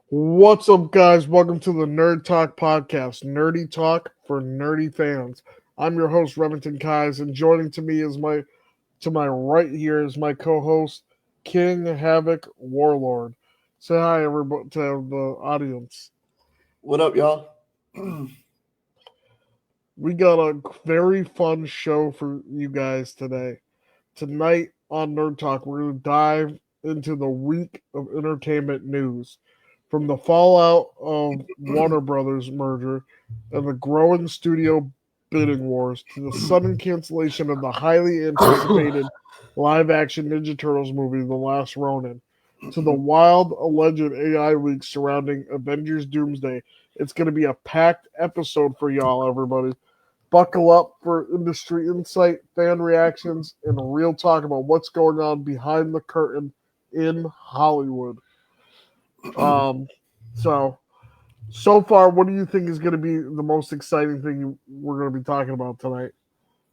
What's up, guys? Welcome to the Nerd Talk podcast, nerdy talk for nerdy fans. I'm your host, Remington Kais, and joining to my right here is my co-host, King Havok Warlord. Say hi, everybody, to the audience. What up, y'all? We got a very fun show for you guys today. Tonight on Nerd Talk, we're going to dive into the week of entertainment news. From the fallout of Warner Brothers merger and the growing studio bidding wars to the sudden cancellation of the highly anticipated live-action Ninja Turtles movie, The Last Ronin, to the wild alleged AI leaks surrounding Avengers Doomsday. It's going to be a packed episode for y'all, everybody. Buckle up for industry insight, fan reactions, and real talk about what's going on behind the curtain in Hollywood. So far, what do you think is going to be the most exciting thing we're going to be talking about tonight?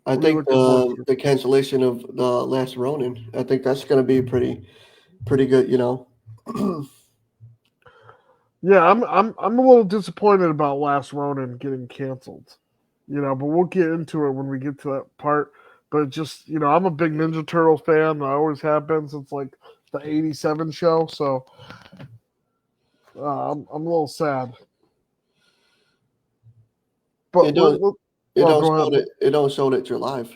I think the cancellation of the Last Ronin. I think that's going to be pretty good. Yeah, I'm a little disappointed about Last Ronin getting canceled. But we'll get into it when we get to that part. But just I'm a big Ninja Turtles fan. I always have been since like the '87 show. So I'm a little sad. But it don't go ahead. it don't show that you're live.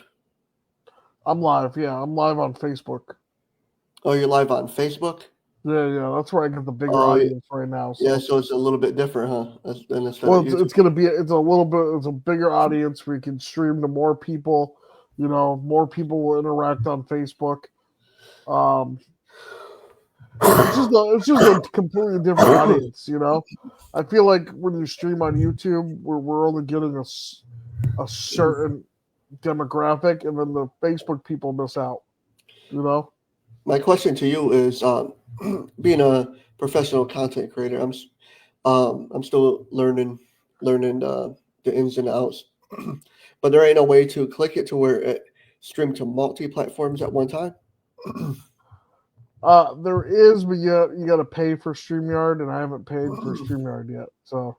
I'm live. Yeah, I'm live on Facebook. Oh, you're live on Facebook? Yeah. That's where I get the bigger audience right now. So. Yeah, so it's a little bit different, huh? It's a bigger audience where you can stream to more people. More people will interact on Facebook. It's just a completely different audience. I feel like when you stream on YouTube, we're only getting a certain demographic, and then the Facebook people miss out. My question to you is, being a professional content creator, I'm still learning the ins and outs, but there ain't no way to click it to where it stream to multi-platforms at one time. There is, but you got to pay for StreamYard, and I haven't paid for StreamYard yet. So,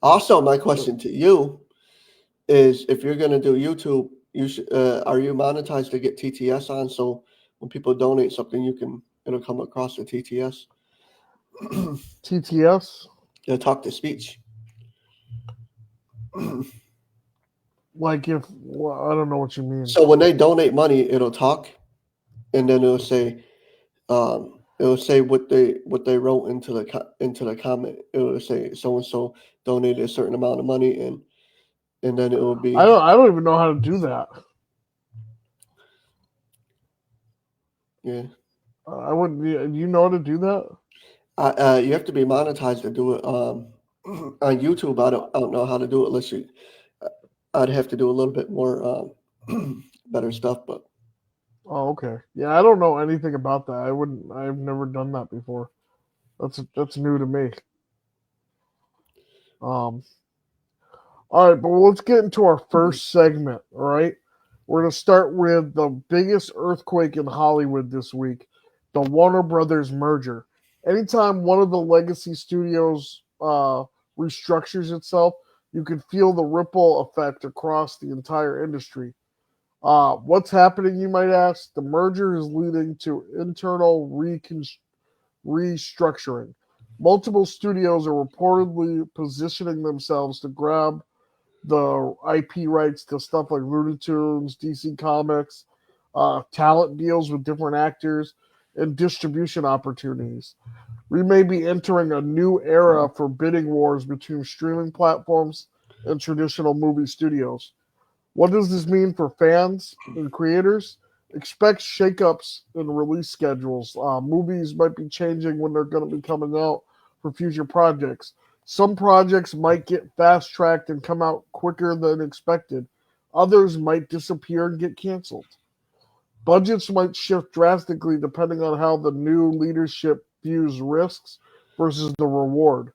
also, my question to you is, if you're gonna do YouTube, you should are you monetized to get TTS on? So when people donate something, it'll come across the TTS. TTS? Yeah, talk to speech. I don't know what you mean. So when they donate money, it'll talk, and then it'll say what they wrote into the comment. It'll say so and so donated a certain amount of money, and then it will be. I don't even know how to do that. Yeah. I wouldn't. Do you know how to do that? You have to be monetized to do it. On YouTube, I don't know how to do it unless you. I'd have to do a little bit more better stuff, but. Oh, okay. Yeah, I don't know anything about that. I've never done that before. That's new to me. All right, but let's get into our first segment. All right, we're gonna start with the biggest earthquake in Hollywood this week, the Warner Brothers merger. Anytime one of the legacy studios restructures itself, you can feel the ripple effect across the entire industry. What's happening, you might ask? The merger is leading to internal restructuring. Multiple studios are reportedly positioning themselves to grab the IP rights to stuff like Looney Tunes, DC Comics, talent deals with different actors, and distribution opportunities. We may be entering a new era for bidding wars between streaming platforms and traditional movie studios. What does this mean for fans and creators? Expect shakeups in release schedules. Movies might be changing when they're going to be coming out for future projects. Some projects might get fast-tracked and come out quicker than expected. Others might disappear and get canceled. Budgets might shift drastically depending on how the new leadership views risks versus the reward.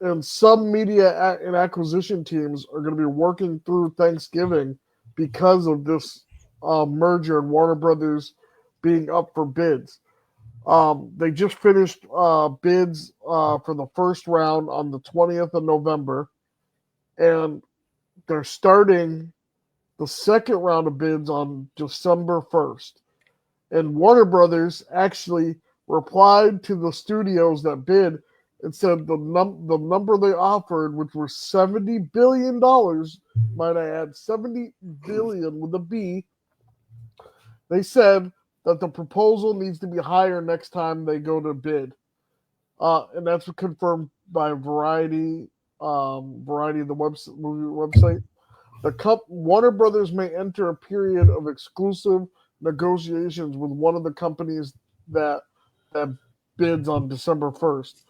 And some media and acquisition teams are going to be working through Thanksgiving because of this merger and Warner Brothers being up for bids. They just finished bids for the first round on the 20th of November, and they're starting the second round of bids on December 1st. And Warner Brothers actually replied to the studios that bid and said the number they offered, which was $70 billion, might I add, 70 billion with a B. They said that the proposal needs to be higher next time they go to bid, and that's confirmed by Variety, the movie website. Warner Brothers may enter a period of exclusive negotiations with one of the companies that that bids on December 1st.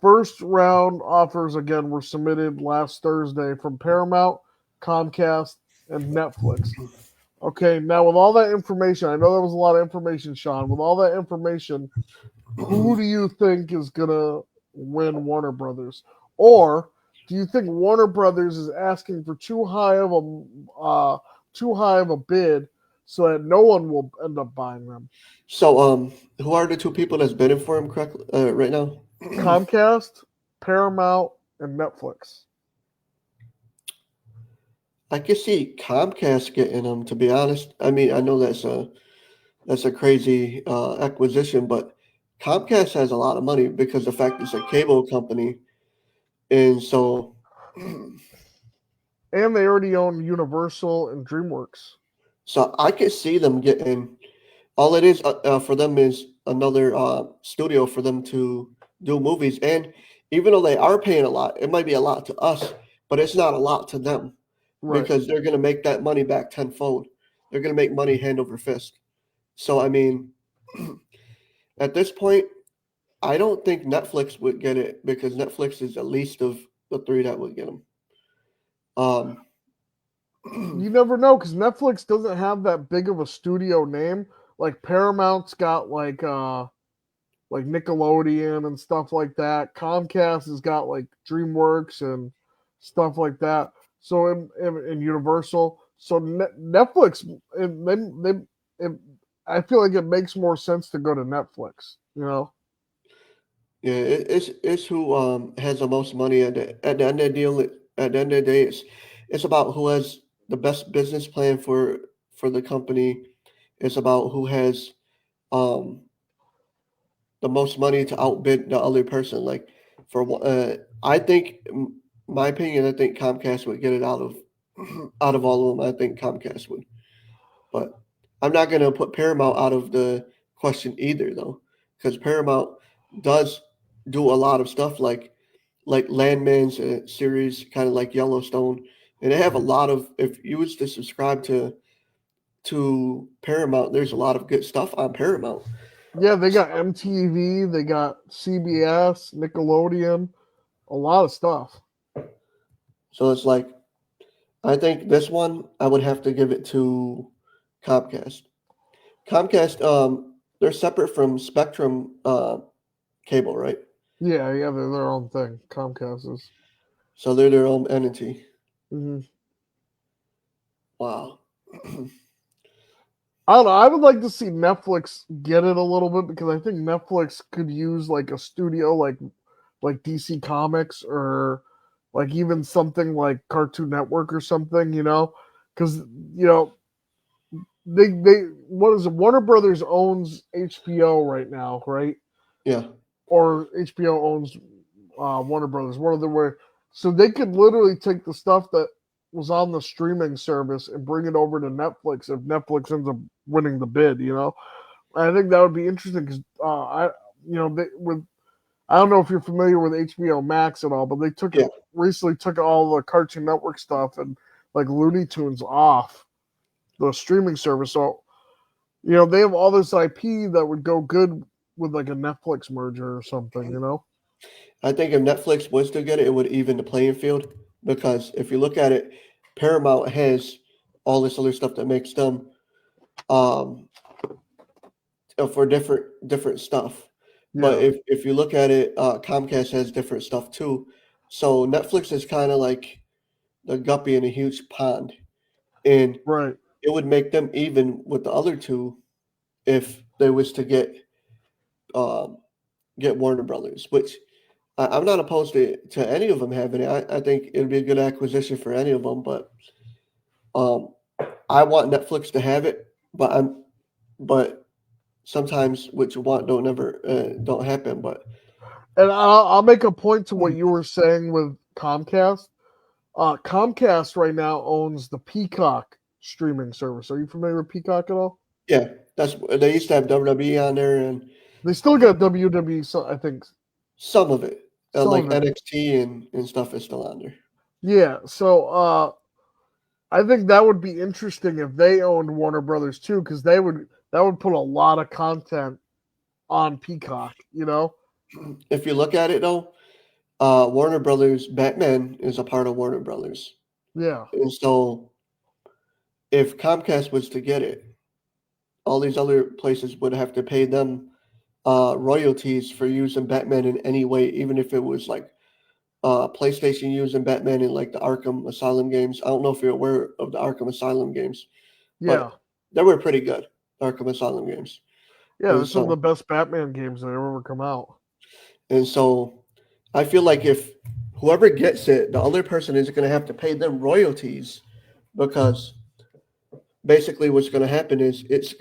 First round offers again were submitted last Thursday from Paramount, Comcast, and Netflix. Okay, now with all that information, I know that was a lot of information, Sean. With all that information, who do you think is gonna win Warner Brothers? Or do you think Warner Brothers is asking for too high of a bid so that no one will end up buying them? So, who are the two people that's bidding for him correctly right now? Comcast, Paramount, and Netflix. I can see Comcast getting them. To be honest, I mean, I know that's a crazy acquisition, but Comcast has a lot of money because the fact it's a cable company, and so And they already own Universal and DreamWorks. so I could see them getting. All it is for them is another studio for them to do movies, and even though they are paying a lot, it might be a lot to us, but it's not a lot to them Right. because they're going to make that money back tenfold. They're going to make money hand over fist. So I mean, at this point, I don't think Netflix would get it because Netflix is the least of the three that would get them. Um, You never know because Netflix doesn't have that big of a studio name. Like Paramount's got like Nickelodeon and stuff like that. Comcast has got like DreamWorks and stuff like that. So in Universal, so Netflix, it, I feel like it makes more sense to go to Netflix. You know? yeah, it's who has the most money at the end of the deal. At the end of the day, it's about who has the best business plan for the company. It's about who has um the most money to outbid the other person. Like I think, my opinion, I think Comcast would get it out of out of all of them. I think Comcast would, but I'm not going to put Paramount out of the question either, though, because Paramount does do a lot of stuff like Landman's series, kind of like Yellowstone, and they have a lot of. If you was to subscribe to Paramount, there's a lot of good stuff on Paramount. Yeah, they got MTV, they got CBS, Nickelodeon, a lot of stuff. So it's like I think this one I would have to give it to Comcast. Comcast, they're separate from Spectrum cable, right? Yeah, they're their own thing. Comcast is. So they're their own entity. Mm-hmm. Wow. I don't know. I would like to see Netflix get it a little bit because I think Netflix could use like a studio like DC Comics or like even something like Cartoon Network or something, because they what is it? Warner Brothers owns HBO right now, right? Yeah. Or HBO owns Warner Brothers. One of the where so they could literally take the stuff that was on the streaming service and bring it over to Netflix if Netflix ends up winning the bid. I think that would be interesting because with I don't know if you're familiar with HBO Max at all, but they Yeah. recently took all the Cartoon Network stuff and like Looney Tunes off the streaming service. So they have all this IP that would go good with like a Netflix merger or something. I think if Netflix was to get it, it would even the playing field because if you look at it, Paramount has all this other stuff that makes them um, for different stuff. But Yeah, if you look at it, Comcast has different stuff too. So Netflix is kind of like the guppy in a huge pond, and right. it would make them even with the other two if they was to get get Warner Brothers, which I'm not opposed to any of them having it. I think it'd be a good acquisition for any of them, but I want Netflix to have it, but sometimes what you want don't happen. But And I'll make a point to what you were saying with Comcast. Comcast right now owns the Peacock streaming service. Are you familiar with Peacock at all? yeah, they used to have WWE on there and They still got WWE, so I think some of it, some like of it. NXT and stuff is still on there. Yeah, so I think that would be interesting if they owned Warner Brothers too, because that would put a lot of content on Peacock. You know? If you look at it though, Warner Brothers Batman is a part of Warner Brothers, Yeah, and so if Comcast was to get it, all these other places would have to pay them royalties for using Batman in any way, even if it was like PlayStation using Batman in like the Arkham Asylum games. I don't know if you're aware of the Arkham Asylum games, yeah, but they were pretty good, Arkham Asylum games. yeah. And They're some of the so, best Batman games that ever come out. and so I feel like if whoever gets it, the other person is going to have to pay them royalties because basically what's going to happen is if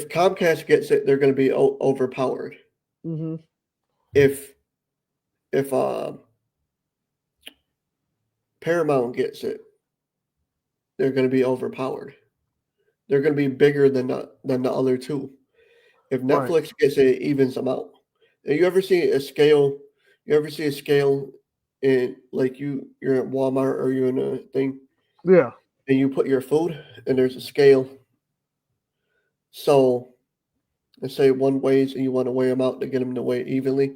Comcast gets it, they're going to be overpowered. Mm-hmm. If Paramount gets it, they're going to be overpowered. They're going to be bigger than the other two. If Right. Netflix gets it, it evens them out. And you ever see a scale? You ever see a scale in like you're at Walmart or you're in a thing Yeah. and you put your food and there's a scale. So let's say one weighs and you want to weigh them out to get them to weigh evenly.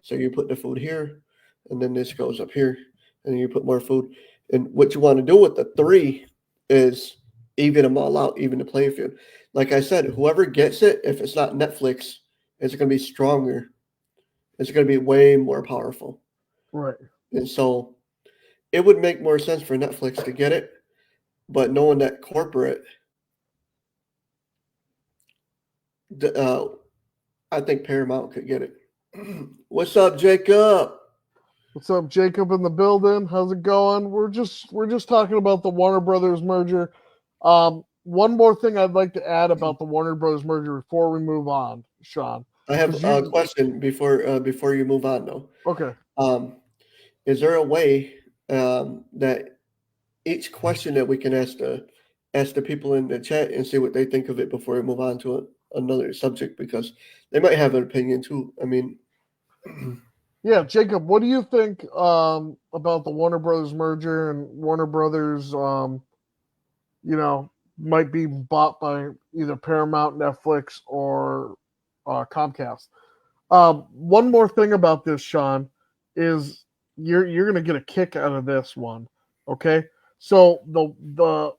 So you put the food here, and then this goes up here, and then you put more food. And what you want to do with the three is even them all out, even the playing field. Like I said, whoever gets it, if it's not Netflix, it's going to be stronger. It's going to be way more powerful. Right. And so it would make more sense for Netflix to get it, but knowing that corporate, I think Paramount could get it. What's up, Jacob? What's up, Jacob in the building? How's it going? We're just talking about the Warner Brothers merger. One more thing I'd like to add about the Warner Brothers merger before we move on, Sean. I have a question before you move on, though. Okay. Is there a way that each question that we can ask the people in the chat and see what they think of it before we move on to another subject, because they might have an opinion too. I mean, yeah, Jacob, what do you think about the Warner Brothers merger and Warner Brothers, might be bought by either Paramount, Netflix, or Comcast? One more thing about this, Sean, is you're gonna get a kick out of this one. Okay, so the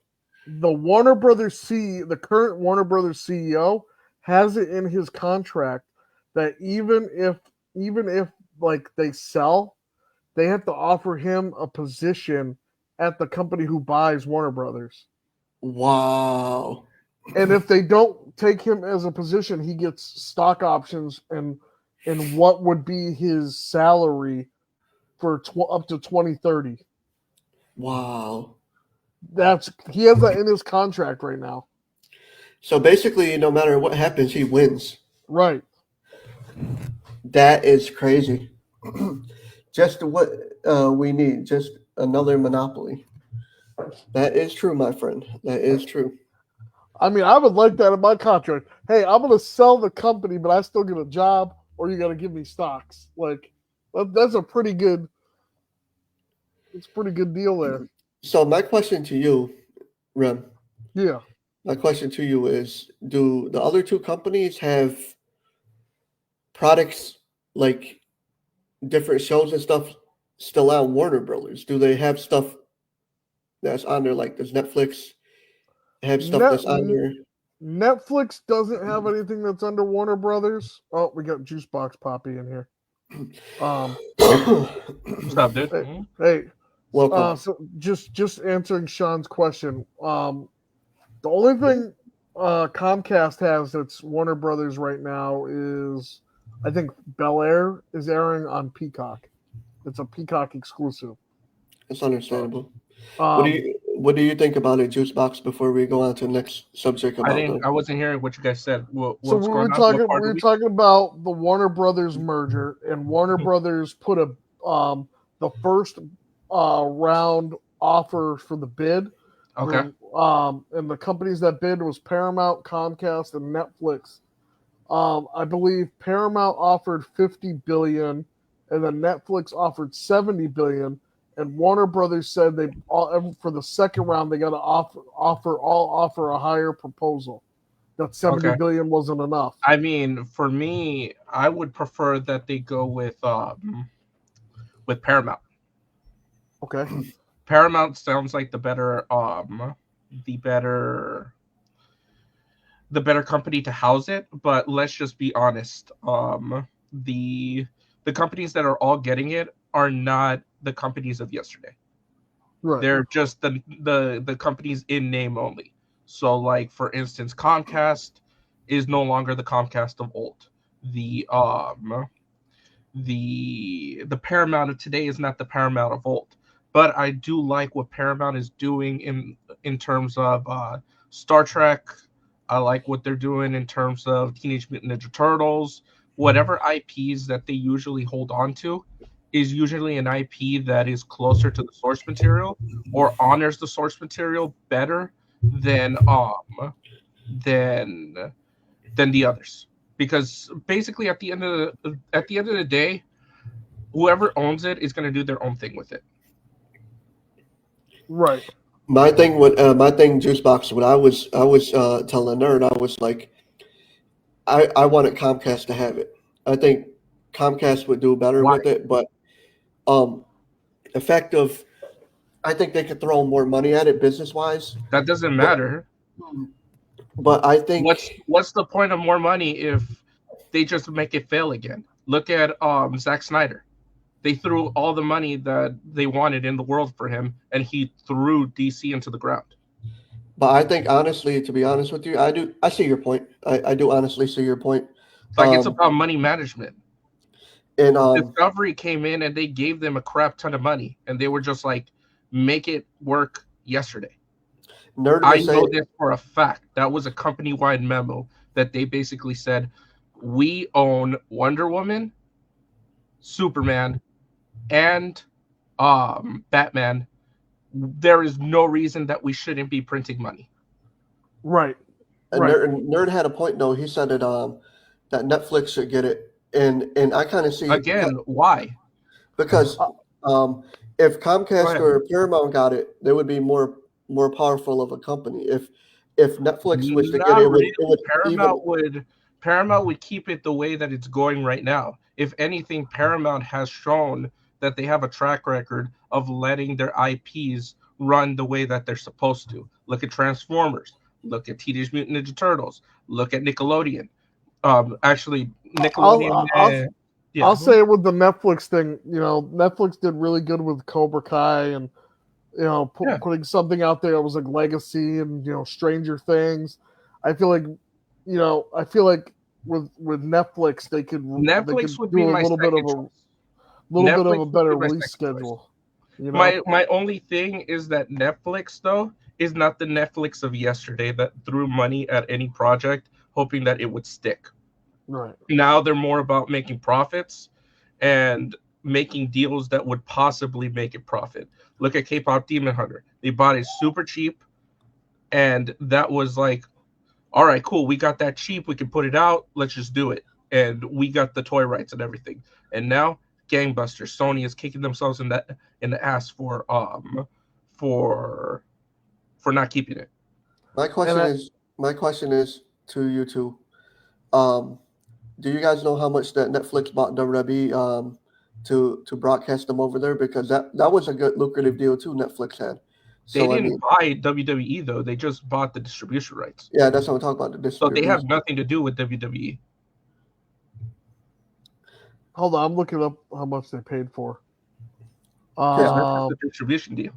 Warner Brothers the current Warner Brothers CEO has it in his contract that even if like they sell, they have to offer him a position at the company who buys Warner Brothers. wow. And if they don't take him as a position, he gets stock options and what would be his salary for up to 2030. Wow. He has that in his contract right now. So basically, no matter what happens, he wins. Right. That is crazy. Just what we need, just another monopoly. That is true, my friend. That is true. I mean, I would like that in my contract. Hey, I'm going to sell the company, but I still get a job, or you got to give me stocks. Like, that's a pretty good. It's a pretty good deal there. So my question to you, Rem. Yeah. My question to you is: do the other two companies have products like different shows and stuff still on Warner Brothers? Do they have stuff that's on there? Like, does Netflix have stuff that's on there? Netflix doesn't have anything that's under Warner Brothers. Oh, we got Juiceboxpapi in here. What's up, dude? Hey, welcome. So just answering Sean's question. The only thing Comcast has its Warner Brothers right now is, I think Bel Air is airing on Peacock. It's a Peacock exclusive. It's understandable. Um, What do you think about it, Juicebox? Before we go on to the next subject I about didn't. them. I wasn't hearing what you guys said. so What's going on? What part we of were we? talking about the Warner Brothers merger, and Warner Brothers put the first round offer for the bid. Okay. And the companies that bid was Paramount, Comcast, and Netflix. I believe Paramount offered 50 billion, and then Netflix offered 70 billion. And Warner Brothers said they all for the second round they got to offer a higher proposal. That 70 Okay. billion wasn't enough. I mean, for me, I would prefer that they go with Paramount. Okay. Paramount sounds like the better company to house it. But let's just be honest. The companies that are all getting it are not the companies of yesterday. Right. They're just the companies in name only. So, like for instance, Comcast is no longer the Comcast of old. The Paramount of today is not the Paramount of old. But I do like what Paramount is doing in terms of Star Trek. I like what they're doing in terms of Teenage Mutant Ninja Turtles. Whatever IPs that they usually hold on to is usually an IP that is closer to the source material or honors the source material better than than than the others. Because basically, at the end of the day, whoever owns it is going to do their own thing with it. Right. My thing, Juicebox. When I was telling the nerd, I was like, I wanted Comcast to have it. I think Comcast would do better Why? with it, but the fact of I think they could throw more money at it business wise. That doesn't matter. But I think What's the point of more money if they just make it fail again? Look at Zack Snyder. They threw all the money that they wanted in the world for him, and he threw DC into the ground. But I think honestly, to be honest with you, I see your point. I do honestly see your point. Like it's about money management. And Discovery came in and they gave them a crap ton of money, and they were just like, make it work yesterday. Nerd I was know saying, this for a fact. That was a company-wide memo that they basically said, we own Wonder Woman, Superman, and Batman. There is no reason that we shouldn't be printing money. Right. Right. Nerd had a point though. He said that Netflix should get it, and I kind of see Again, why? because if Comcast or Paramount got it, they would be more powerful of a company. If Netflix was to get it, Not really. it would Paramount would keep it the way that it's going right now. If anything, Paramount has shown that they have a track record of letting their IPs run the way that they're supposed to. Look at Transformers. Look at Teenage Mutant Ninja Turtles. Look at Nickelodeon. Actually, Nickelodeon. I'll say with the Netflix thing, Netflix did really good with Cobra Kai and putting something out there that was like Legacy and Stranger Things. I feel like with Netflix they could would do be a my little bit of a better release schedule. My only thing is that Netflix though is not the Netflix of yesterday that threw money at any project hoping that it would stick. Right. Now they're more about making profits and making deals that would possibly make it profit. Look at K-pop Demon Hunter. They bought it super cheap, and that was like, all right, cool. We got that cheap. We can put it out. Let's just do it. And we got the toy rights and everything. And now, gangbusters. Sony is kicking themselves in the ass for not keeping it. My question is to you two. Do you guys know how much that Netflix bought WWE to broadcast them over there? Because that was a good lucrative deal too. Netflix had. They didn't buy WWE though. They just bought the distribution rights. Yeah, that's what I'm talking about. So they have nothing to do with WWE. Hold on, I'm looking up how much they paid for. The distribution deal.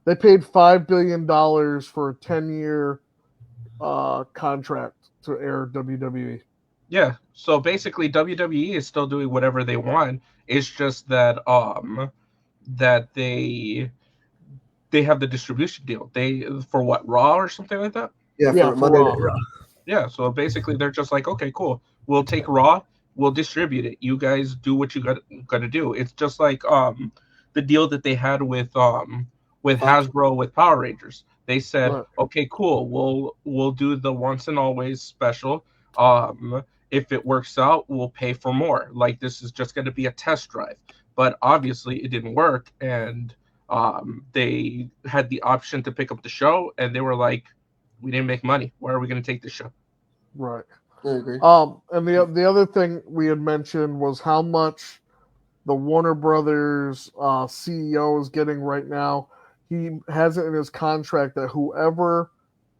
They paid $5 billion for a 10-year contract to air WWE. Yeah. So basically, WWE is still doing whatever they want. It's just that that they have the distribution deal. They for what, Raw or something like that. Yeah, Yeah, for for Monday Raw. Night Raw. Yeah. So basically, they're just like, okay, cool. We'll take Raw. We'll distribute it. You guys do what you got to do. It's just like the deal that they had with Fox. Hasbro with Power Rangers. They said, Right. okay, cool. We'll do the once and always special. If it works out, we'll pay for more. Like this is just going to be a test drive. But obviously, it didn't work, and they had the option to pick up the show, and they were like, we didn't make money. Why are we going to take the show? Right. I agree. And the other thing we had mentioned was how much the Warner Brothers CEO is getting right now. He has it in his contract that whoever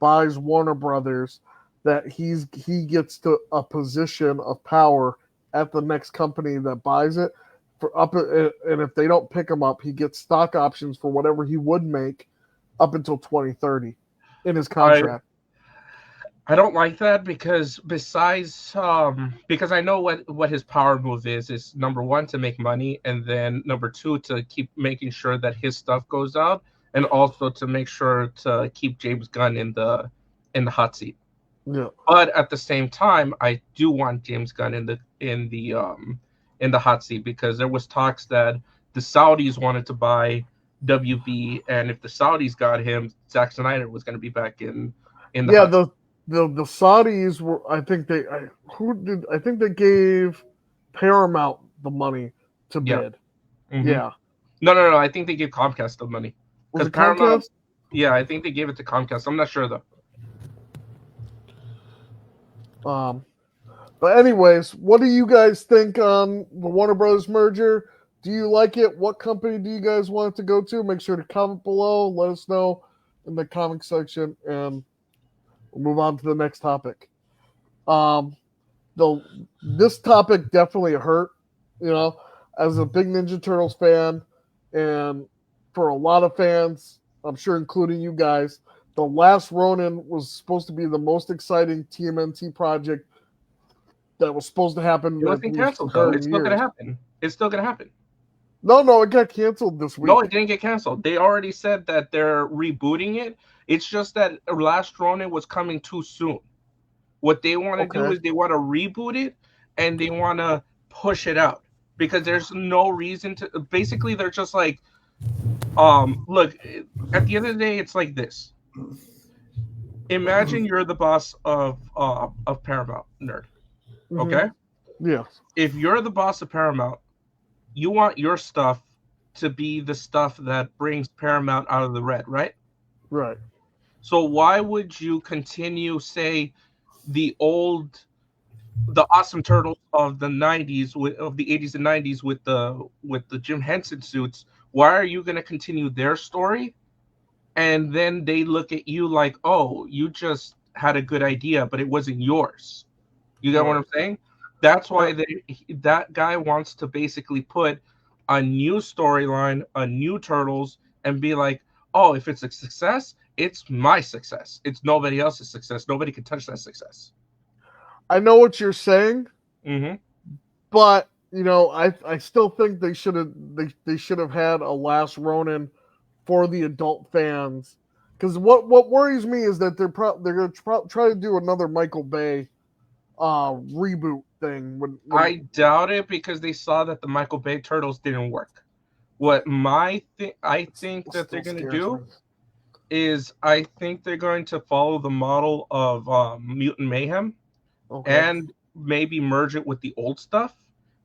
buys Warner Brothers, that he gets to a position of power at the next company that buys it. And if they don't pick him up, he gets stock options for whatever he would make up until 2030 in his contract. I don't like that because because I know what his power move is number one to make money, and then number two to keep making sure that his stuff goes out, and also to make sure to keep James Gunn in the hot seat. Yeah. But at the same time, I do want James Gunn in the hot seat because there was talks that the Saudis wanted to buy WB, and if the Saudis got him, Zack Snyder was going to be back in the Yeah, hot seat. the Saudis were. I think they gave Paramount the money to Yeah. bid. Mm-hmm. Yeah. No. I think they gave Comcast the money Was because it Paramount. Comcast? Yeah, I think they gave it to Comcast. I'm not sure though. But anyways, what do you guys think on the Warner Brothers merger? Do you like it? What company do you guys want it to go to? Make sure to comment below. Let us know in the comment section, and we'll move on to the next topic. This topic definitely hurt, you know, as a big Ninja Turtles fan, and for a lot of fans, I'm sure including you guys, the Last Ronin was supposed to be the most exciting TMNT project that was supposed to happen It that wasn't we've canceled though. heard It's in still gonna years. happen. It's still gonna happen. No, it got canceled this week. No, it didn't get canceled. They already said that they're rebooting it. It's just that Last Ronin was coming too soon. What they want to do is they want to reboot it and they want to push it out because there's no reason to. Basically, they're just like, look. At the end of the day, it's like this. Imagine you're the boss of Paramount, nerd. Okay. Yeah. If you're the boss of Paramount, you want your stuff to be the stuff that brings Paramount out of the red, right? Right. So why would you continue, say, the awesome Turtles of the 90s of the 80s and 90s with the Jim Henson suits? Why are you going to continue their story? And then they look at you like, "Oh, you just had a good idea, but it wasn't yours." You get what I'm saying? That's why that guy wants to basically put a new storyline, a new Turtles, and be like, "Oh, if it's a success, it's my success. It's nobody else's success. Nobody can touch that success." I know what you're saying, Mm-hmm. but you know, I still think they should have had a Last Ronin for the adult fans. Because what worries me is that they're going to try to do another Michael Bay reboot thing. I doubt it because they saw that the Michael Bay Turtles didn't work. What I think that they're going to do is I think they're going to follow the model of Mutant Mayhem and maybe merge it with the old stuff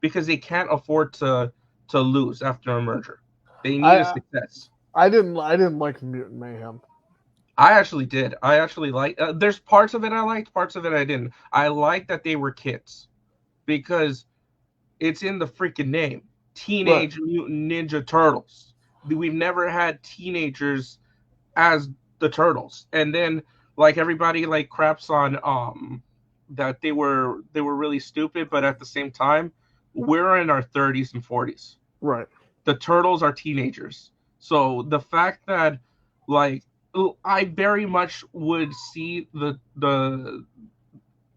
because they can't afford to lose after a merger. They need a success. I didn't like Mutant Mayhem. I actually did. I actually like. There's parts of it I liked, parts of it I didn't. I liked that they were kids because it's in the freaking name, Teenage Mutant Ninja Turtles. We've never had teenagers as the Turtles, and then like everybody like craps on that they were really stupid, but at the same time, we're in our 30s and 40s. Right. The Turtles are teenagers, so the fact that like I very much would see the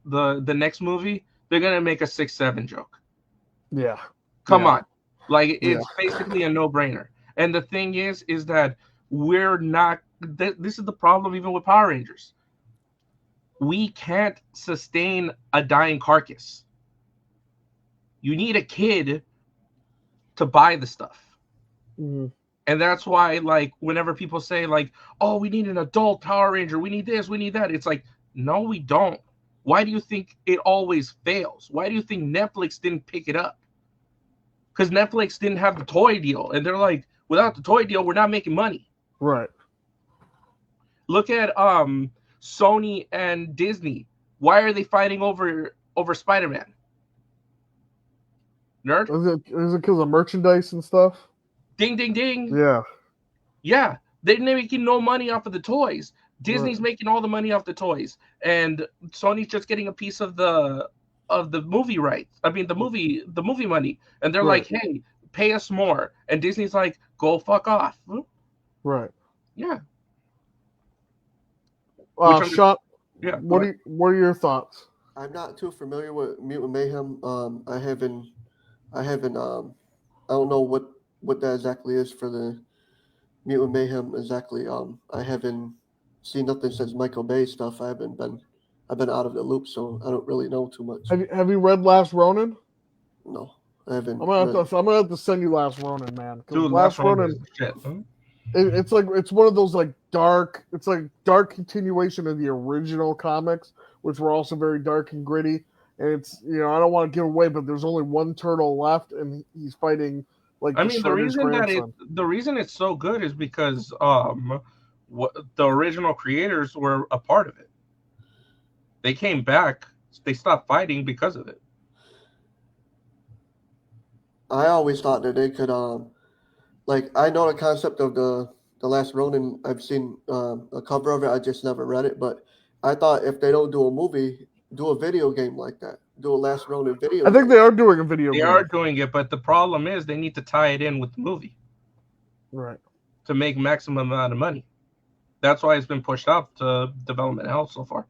next movie. They're gonna make a 6-7 joke. Yeah. Come Yeah. on, like Yeah. it's basically a no-brainer. And the thing is that we're not. This is the problem even with Power Rangers. We can't sustain a dying carcass. You need a kid to buy the stuff. Mhm. And that's why, like, whenever people say, like, oh, we need an adult Power Ranger, we need this, we need that, it's like, no, we don't. Why do you think it always fails? Why do you think Netflix didn't pick it up? Because Netflix didn't have the toy deal. And they're like, without the toy deal, we're not making money. Right. Look at Sony and Disney. Why are they fighting over Spider-Man? Nerd? Is it because of merchandise and stuff? Ding, ding, ding. Yeah. Yeah, they're making no money off of the toys. Disney's Right. making all the money off the toys, and Sony's just getting a piece of the movie rights. I mean, the movie money, and they're Right. like, "Hey, pay us more," and Disney's like, "Go fuck off." Right. Yeah. Which I'm Sean, yeah. what are your thoughts? I'm not too familiar with Mutant Mayhem. I haven't. I don't know what that exactly is for the Mutant Mayhem exactly. I haven't seen nothing since Michael Bay stuff. I've been out of the loop, so I don't really know too much. Have you read Last Ronin? No, I haven't. I'm gonna have to send you Last Ronin, man. Because Dude, Last Ronin Ronin, is the shit. Huh? it's like it's one of those like dark. It's like dark continuation of the original comics, which were also very dark and gritty. And it's I don't want to give away, but there's only one turtle left, and he's fighting like I mean, Shredder's grandson. the reason it's so good is because the original creators were a part of it. They came back. They stopped fighting because of it. I always thought that they could like I know the concept of the Last Ronin. I've seen a cover of it. I just never read it, but I thought if they don't do a movie, do a video game like that. Do a Last Ronin video. I think game. they are doing a video They game. are doing it, but the problem is they need to tie it in with the movie Right. to make maximum amount of money. That's why it's been pushed up to development hell so far.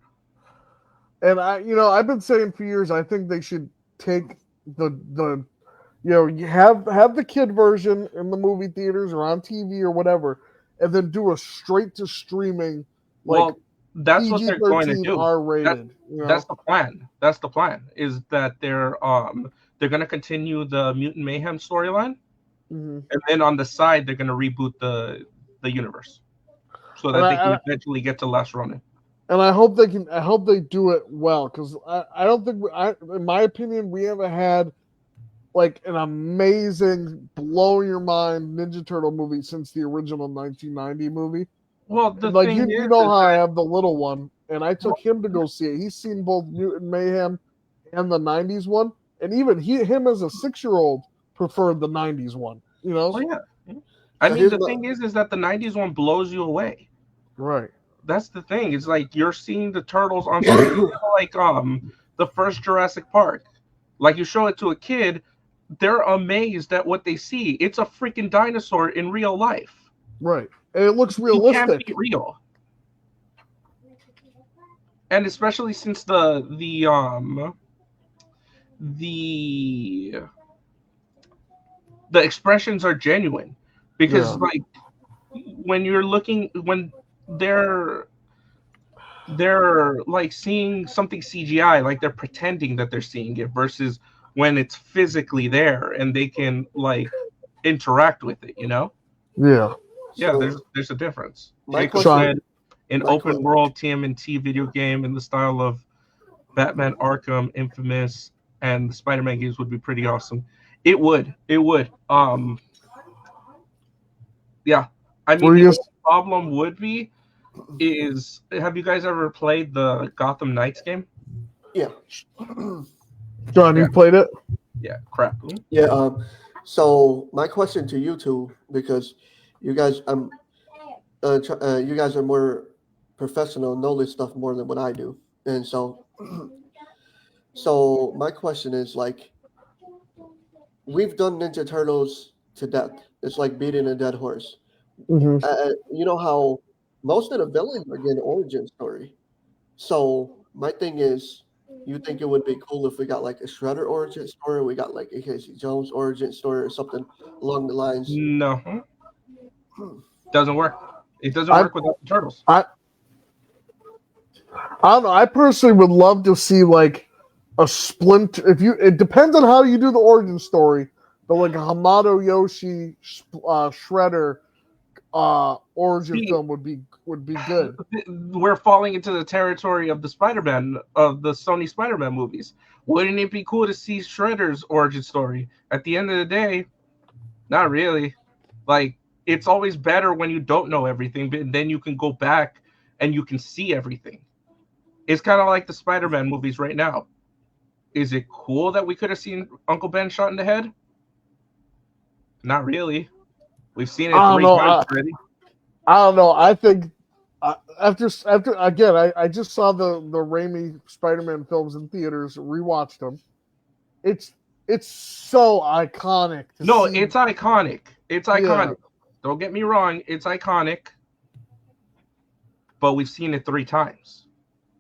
And I've been saying for years, I think they should take the you have the kid version in the movie theaters or on TV or whatever, and then do a straight to streaming like that's what they're going to PG-13 do. R-rated. That's the plan. That's the plan. Is that they're going to continue the Mutant Mayhem storyline, Mm-hmm. and then on the side they're going to reboot the universe, so that they can eventually get to Last Ronin. And I hope they can. I hope they do it well, because I don't think in my opinion, we haven't had like an amazing, blow your mind Ninja Turtle movie since the original 1990 movie. Well, the like thing you know how I have the little one, and I took him to go see it. He's seen both Mutant Mayhem and the 90s one, and even him as a 6-year-old preferred the 90s one. Oh yeah. I mean, the thing is that the 90s one blows you away. Right. That's the thing. It's like you're seeing the turtles on something like the first Jurassic Park. Like you show it to a kid, they're amazed at what they see. It's a freaking dinosaur in real life. Right. And it looks realistic. It can't be real. And especially since the expressions are genuine. Because like when you're looking when they're like seeing something CGI, like they're pretending that they're seeing it, versus when it's physically there and they can like interact with it, Yeah. Yeah, So, there's a difference. My Jacob question- said an open world TMNT video game in the style of Batman Arkham, Infamous, and the Spider-Man games would be pretty awesome. It would. Yeah. I mean, the problem would be is, have you guys ever played the Gotham Knights game? Yeah. John, you played it? Yeah, crap. Yeah. So my question to you two, because you guys, you guys are more professional, know this stuff more than what I do, and so my question is, like, we've done Ninja Turtles to death. It's like beating a dead horse. Mm-hmm. You know how most of the villains are getting origin story. So my thing is, you think it would be cool if we got like a Shredder origin story, we got like a Casey Jones origin story, or something along the lines? No, doesn't work. It doesn't I work without the turtles. I I don't know. I personally would love to see like a splint. If you, it depends on how you do the origin story, but like a Hamato Yoshi Shredder origin See, film would be good. we're falling into the territory of the Spider-Man of the Sony Spider-Man movies. Wouldn't it be cool to see Shredder's origin story? At the end of the day, not really. Like, it's always better when you don't know everything, but then you can go back and you can see everything. It's kind of like the Spider-Man movies right now. Is it cool that we could have seen Uncle Ben shot in the head? Not really. We've seen it I don't 3 know. times already. I don't know. I think after again, I just saw the Raimi Spider-Man films in theaters, rewatched them. It's so iconic. No, see. it's iconic. It's iconic. Yeah. Don't get me wrong. It's iconic. But we've seen it 3 times.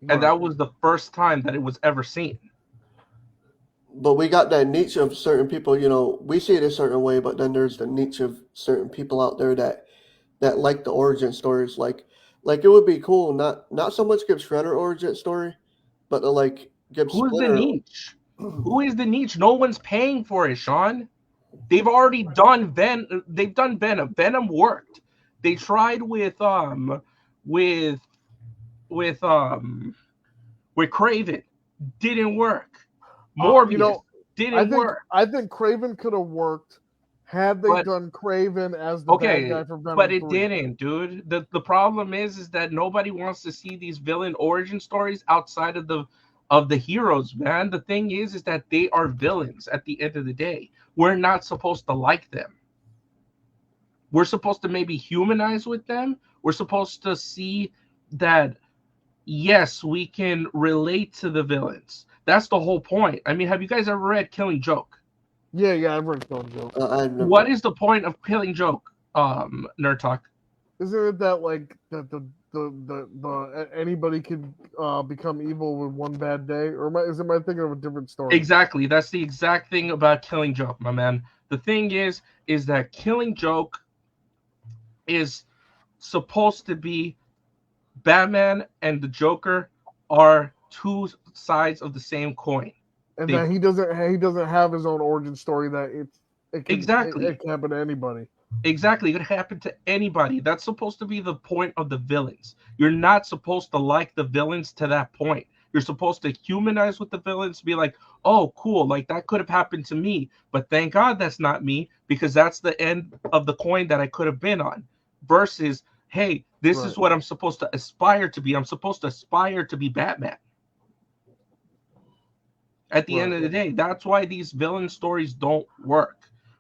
And that was the first time that it was ever seen. But we got that niche of certain people, you know, we see it a certain way, but then there's the niche of certain people out there that like the origin stories. Like it would be cool, not so much give Shredder origin story, but to like give Who's the Splinter. niche? Who is the niche? No one's paying for it, Sean. They've already done Venom. They've done Venom. Venom worked. They tried with Craven. Didn't work. Morbius didn't work. I think Craven could have worked had they done Craven as the bad guy for Venom. But it 3. didn't, dude. The problem is that nobody wants to see these villain origin stories outside of the heroes, man. The thing is that they are villains at the end of the day. We're not supposed to like them. We're supposed to maybe humanize with them. We're supposed to see that, yes, we can relate to the villains. That's the whole point. I mean, have you guys ever read Killing Joke? Yeah, I've read Killing Joke. What is the point of Killing Joke, Nerd Talk? Isn't it that like that the anybody can become evil with one bad day? Or am I thinking of a different story? Exactly. That's the exact thing about Killing Joke, my man. The thing is that Killing Joke is supposed to be Batman and the Joker are 2 sides of the same coin. And that he doesn't have his own origin story, that it can happen to anybody. Exactly. It could happen to anybody. That's supposed to be the point of the villains. You're not supposed to like the villains to that point. You're supposed to humanize with the villains, be like, oh, cool, like that could have happened to me, but thank God that's not me, because that's the end of the coin that I could have been on. Versus, hey, this is what I'm supposed to aspire to be. I'm supposed to aspire to be Batman. At the end of the day, that's why these villain stories don't work.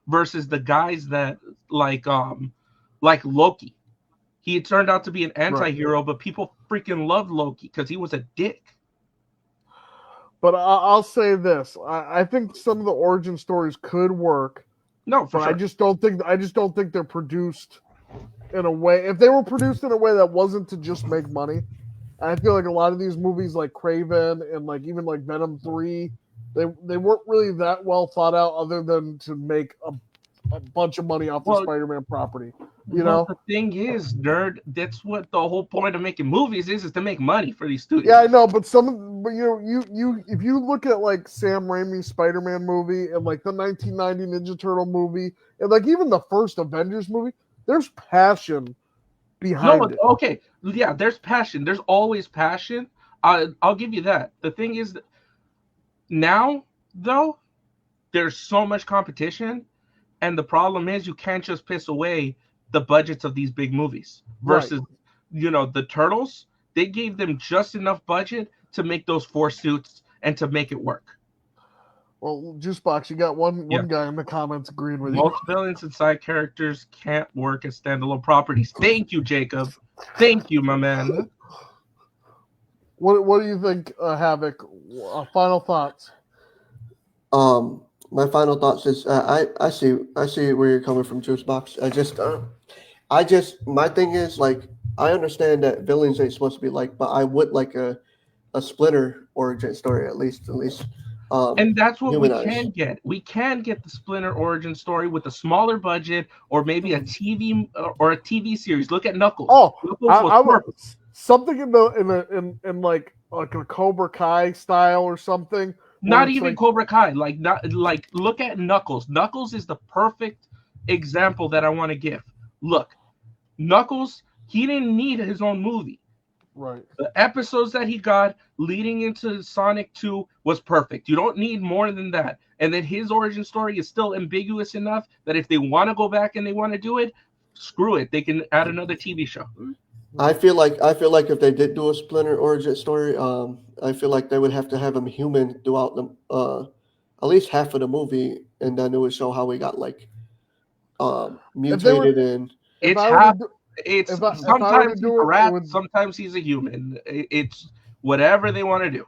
Versus the guys that like Loki. He turned out to be an anti-hero, but people freaking loved Loki because he was a dick. But I'll say this: I think some of the origin stories could work. No, for sure. I just don't think they're produced in a way. If they were produced in a way that wasn't to just make money, I feel like a lot of these movies, like Craven and like even like Venom 3, they weren't really that well thought out, other than to make a bunch of money off the Spider-Man property. You know, the thing is, nerd, that's what the whole point of making movies is to make money for these studios. Yeah, I know, but you if you look at like Sam Raimi's Spider-Man movie and like the 1990 Ninja Turtle movie and like even the first Avengers movie, there's passion behind it. Okay, yeah, there's passion. There's always passion. I'll give you that. The thing is, now though, there's so much competition, and the problem is you can't just piss away the budgets of these big movies. Versus, the Turtles, they gave them just enough budget to make those 4 suits and to make it work. Well, Juicebox, you got one guy in the comments agreeing with you. Most villains and side characters can't work as standalone properties. Thank you, Jacob. Thank you, my man. What do you think, Havok? Final thoughts? My final thoughts is I see where you're coming from, Juicebox. My thing is, like, I understand that villains ain't supposed to be like, but I would like a Splinter origin story at least And that's what we humanized. can get. We can get the Splinter origin story with a smaller budget, or maybe a TV or a TV series. Look at Knuckles. Oh, Knuckles was I would perfect. something in like a Cobra Kai style or something. Where Not it's even like, Cobra Kai. Like not like look at Knuckles. Knuckles is the perfect example that I want to give. Look, Knuckles, he didn't need his own movie. right. The episodes that he got leading into Sonic 2 was perfect. You don't need more than that. And then his origin story is still ambiguous enough that if they want to go back and they want to do it, screw it. They can add another TV show. I feel like if they did do a Splinter origin story, I feel like they would have to have him human throughout the at least half of the movie, and then it would show how he got like If they were, mutated and if It's I were to half. do, It's if I were to sometimes he's do a it, it rat, would. sometimes he's a human. It's whatever they want to do.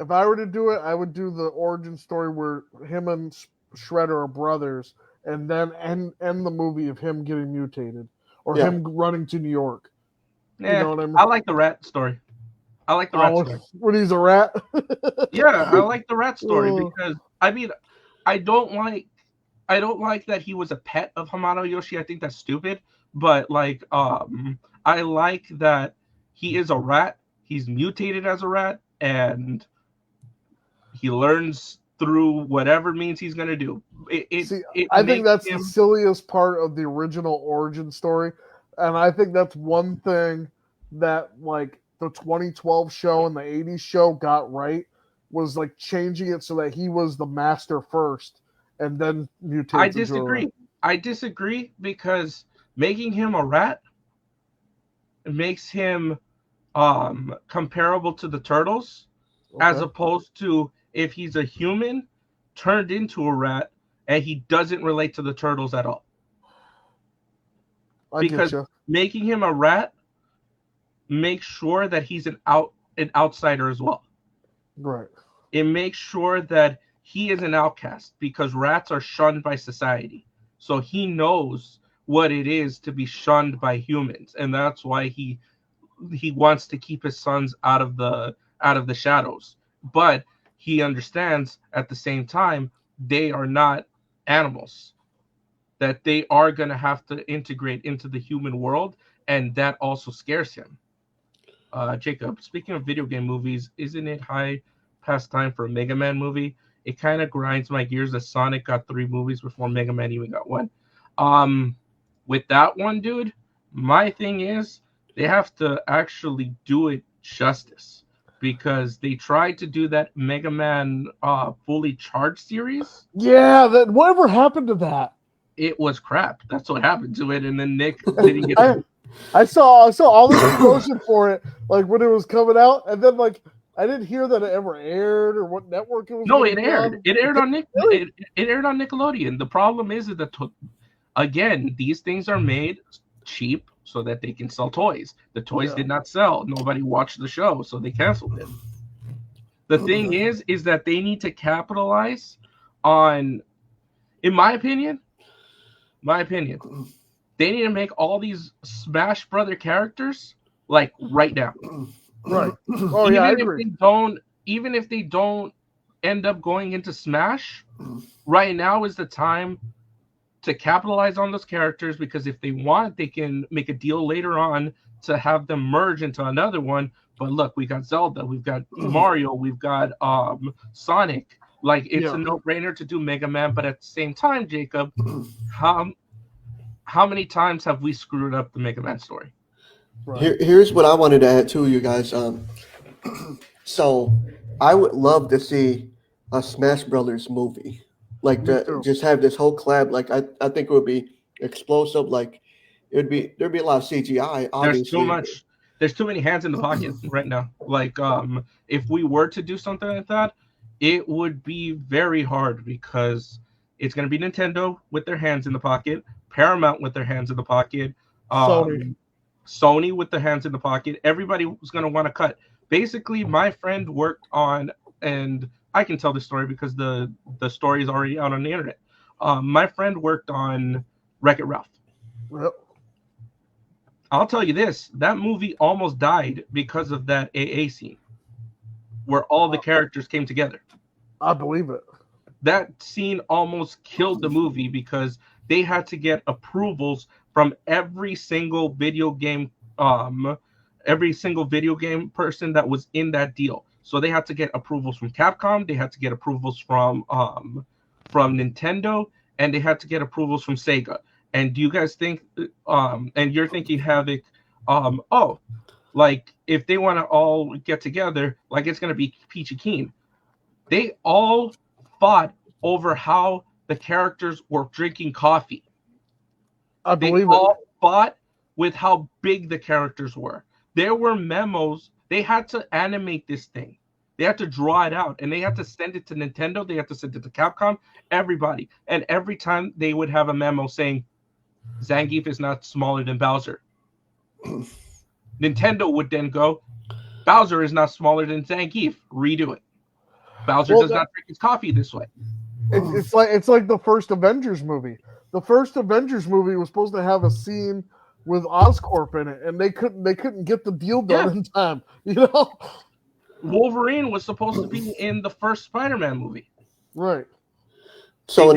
If I were to do it, I would do the origin story where him and Shredder are brothers, and then end the movie of him getting mutated or yeah. him running to New York. You Yeah, know what I mean? I like the rat story. I like the rat Oh, story. when he's a rat. Yeah, I like the rat story Oh. because I mean, I don't like that he was a pet of Hamano Yoshi. I think that's stupid. But like, I like that he is a rat. He's mutated as a rat, and he learns through whatever means he's gonna do. See, It I think makes that's him. the silliest part of the original origin story, and I think that's one thing that like the 2012 show and the 80s show got right was like changing it so that he was the master first, and then mutates I into a rat. disagree. I disagree because making him a rat makes him comparable to the turtles, as Okay, opposed to if he's a human turned into a rat and he doesn't relate to the turtles at all. I get Because you. making him a rat makes sure that he's an outsider as well. Right. It makes sure that he is an outcast because rats are shunned by society. So he knows what it is to be shunned by humans, and that's why he wants to keep his sons out of the shadows. But he understands at the same time they are not animals, that they are going to have to integrate into the human world, and that also scares him. Jacob, speaking of video game movies, isn't it high past time for a Mega Man movie? It kind of grinds my gears that Sonic got 3 movies before Mega Man even got one. With that one, dude, my thing is they have to actually do it justice because they tried to do that Mega Man fully charged series. Yeah, that whatever happened to that? It was crap. That's what happened to it. And then Nick didn't get I saw all this promotion for it, like when it was coming out, and then like I didn't hear that it ever aired or what network it was. No, gonna it be aired. on. It aired on Nick. Really? It aired on Nickelodeon. The problem is that again, these things are made cheap so that they can sell toys. The toys did not sell. Nobody watched the show, so they canceled it. The thing is that they need to capitalize on, in my opinion, they need to make all these Smash Brother characters like right now. Right. Oh yeah, I agree. Even if they don't end up going into Smash, right now is the time to capitalize on those characters, because if they want, they can make a deal later on to have them merge into another one. But look, we got Zelda, we've got Mario, we've got Sonic. Like it's a no-brainer to do Mega Man, but at the same time, Jacob, how many times have we screwed up the Mega Man story? Right. Here's what I wanted to add to you guys. So I would love to see a Smash Brothers movie, like just have this whole collab. Like I think it would be explosive. Like there'd be a lot of CGI. Obviously, There's too many hands in the pocket right now. Like if we were to do something like that, it would be very hard because it's going to be Nintendo with their hands in the pocket, Paramount with their hands in the pocket, Sony with their hands in the pocket. Everybody was going to want to cut. Basically, my friend worked on, and I can tell the story because the story is already out on the internet. My friend worked on Wreck-It Ralph. Yep. I'll tell you this: that movie almost died because of that AA scene, where all the characters came together. I believe it. That scene almost killed the movie because they had to get approvals from every single video game person that was in that deal. So they had to get approvals from Capcom, they had to get approvals from Nintendo, and they had to get approvals from Sega. And do you guys think and you're thinking, Havok, oh, like if they want to all get together, like it's going to be peachy keen. They all fought over how the characters were drinking coffee. I They believe all it. fought with how big the characters were. There were memos. They had to animate this thing. They had to draw it out, and they had to send it to Nintendo. They had to send it to Capcom, everybody. And every time they would have a memo saying, Zangief is not smaller than Bowser. Nintendo would then go, Bowser is not smaller than Zangief. Redo it. Bowser does not drink his coffee this way. It's like the first Avengers movie. The first Avengers movie was supposed to have a scene with Oscorp in it, and they couldn't get the deal done in time. You know, Wolverine was supposed to be in the first Spider-Man movie. Right. So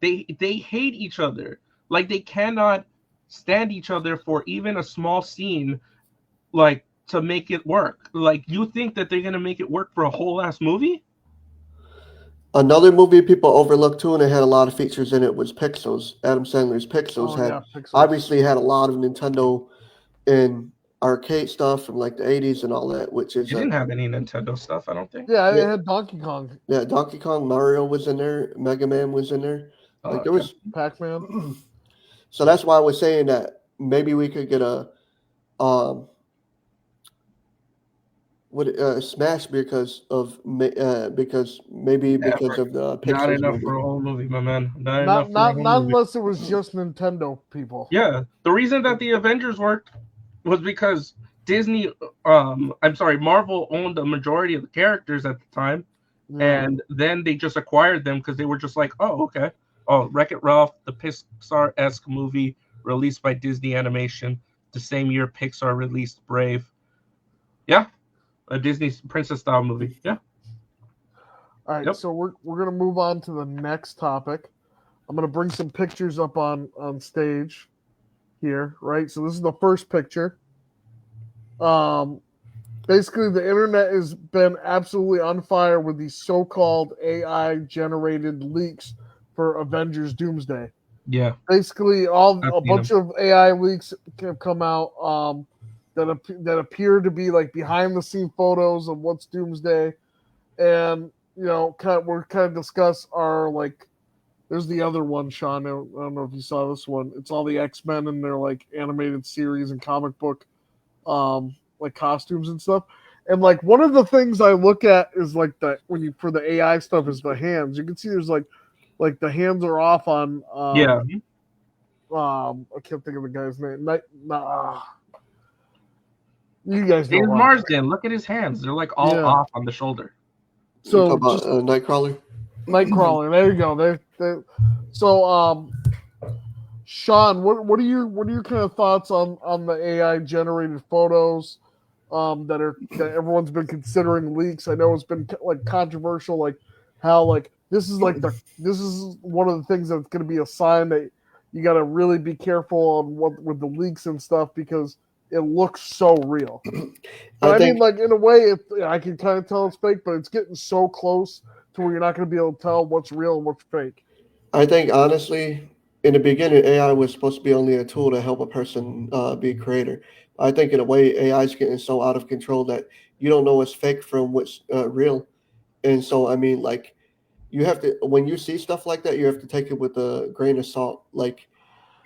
they hate each other. Like they cannot stand each other for even a small scene, like to make it work. Like you think that they're gonna make it work for a whole ass movie? Another movie people overlooked too, and it had a lot of features in it, was Pixels. Adam Sandler's Pixels Pixels. Obviously had a lot of Nintendo and arcade stuff from like the 80s and all that, which is It didn't have any Nintendo stuff, I don't think. Yeah, it had Donkey Kong. Yeah, Donkey Kong, Mario was in there, Mega Man was in there. Like there was Pac-Man. So that's why I was saying that maybe we could get a Smash because of the Pixels not enough movie. for a whole movie, my man. Not unless it was just Nintendo people. Yeah, the reason that the Avengers worked was because Marvel owned the majority of the characters at the time, and then they just acquired them because they were just like, oh, okay. Oh, Wreck-It Ralph, the Pixar-esque movie released by Disney Animation, the same year Pixar released Brave. Yeah, a Disney princess-style movie. Yeah. All right, so we're gonna move on to the next topic. I'm gonna bring some pictures up on stage here, right? So this is the first picture. Basically, the internet has been absolutely on fire with these so-called AI-generated leaks for Avengers Doomsday. Yeah. Basically, a bunch of AI leaks have come out that appear to be like behind-the-scene photos of what's Doomsday, and we're kind of discuss our like. There's the other one, Sean. I don't know if you saw this one. It's all the X-Men and their like animated series and comic book, like costumes and stuff. And like one of the things I look at is like for the AI stuff is the hands. You can see there's like the hands are off on. I can't think of the guy's name. You guys know. James Marsden. Look at his hands. They're like all off on the shoulder. So you talk about Nightcrawler. Nightcrawler. There you go. So, Sean, what are your kind of thoughts on the AI generated photos that everyone's been considering leaks? I know it's been like controversial, like how like this is one of the things that's going to be a sign that you got to really be careful on with the leaks and stuff because it looks so real. I mean, like in a way, I can kind of tell it's fake, but it's getting so close to where you're not going to be able to tell what's real and what's fake. I think honestly, in the beginning, AI was supposed to be only a tool to help a person be a creator. I think in a way, AI is getting so out of control that you don't know what's fake from what's real. And so, I mean, like you have to, when you see stuff like that, you have to take it with a grain of salt. Like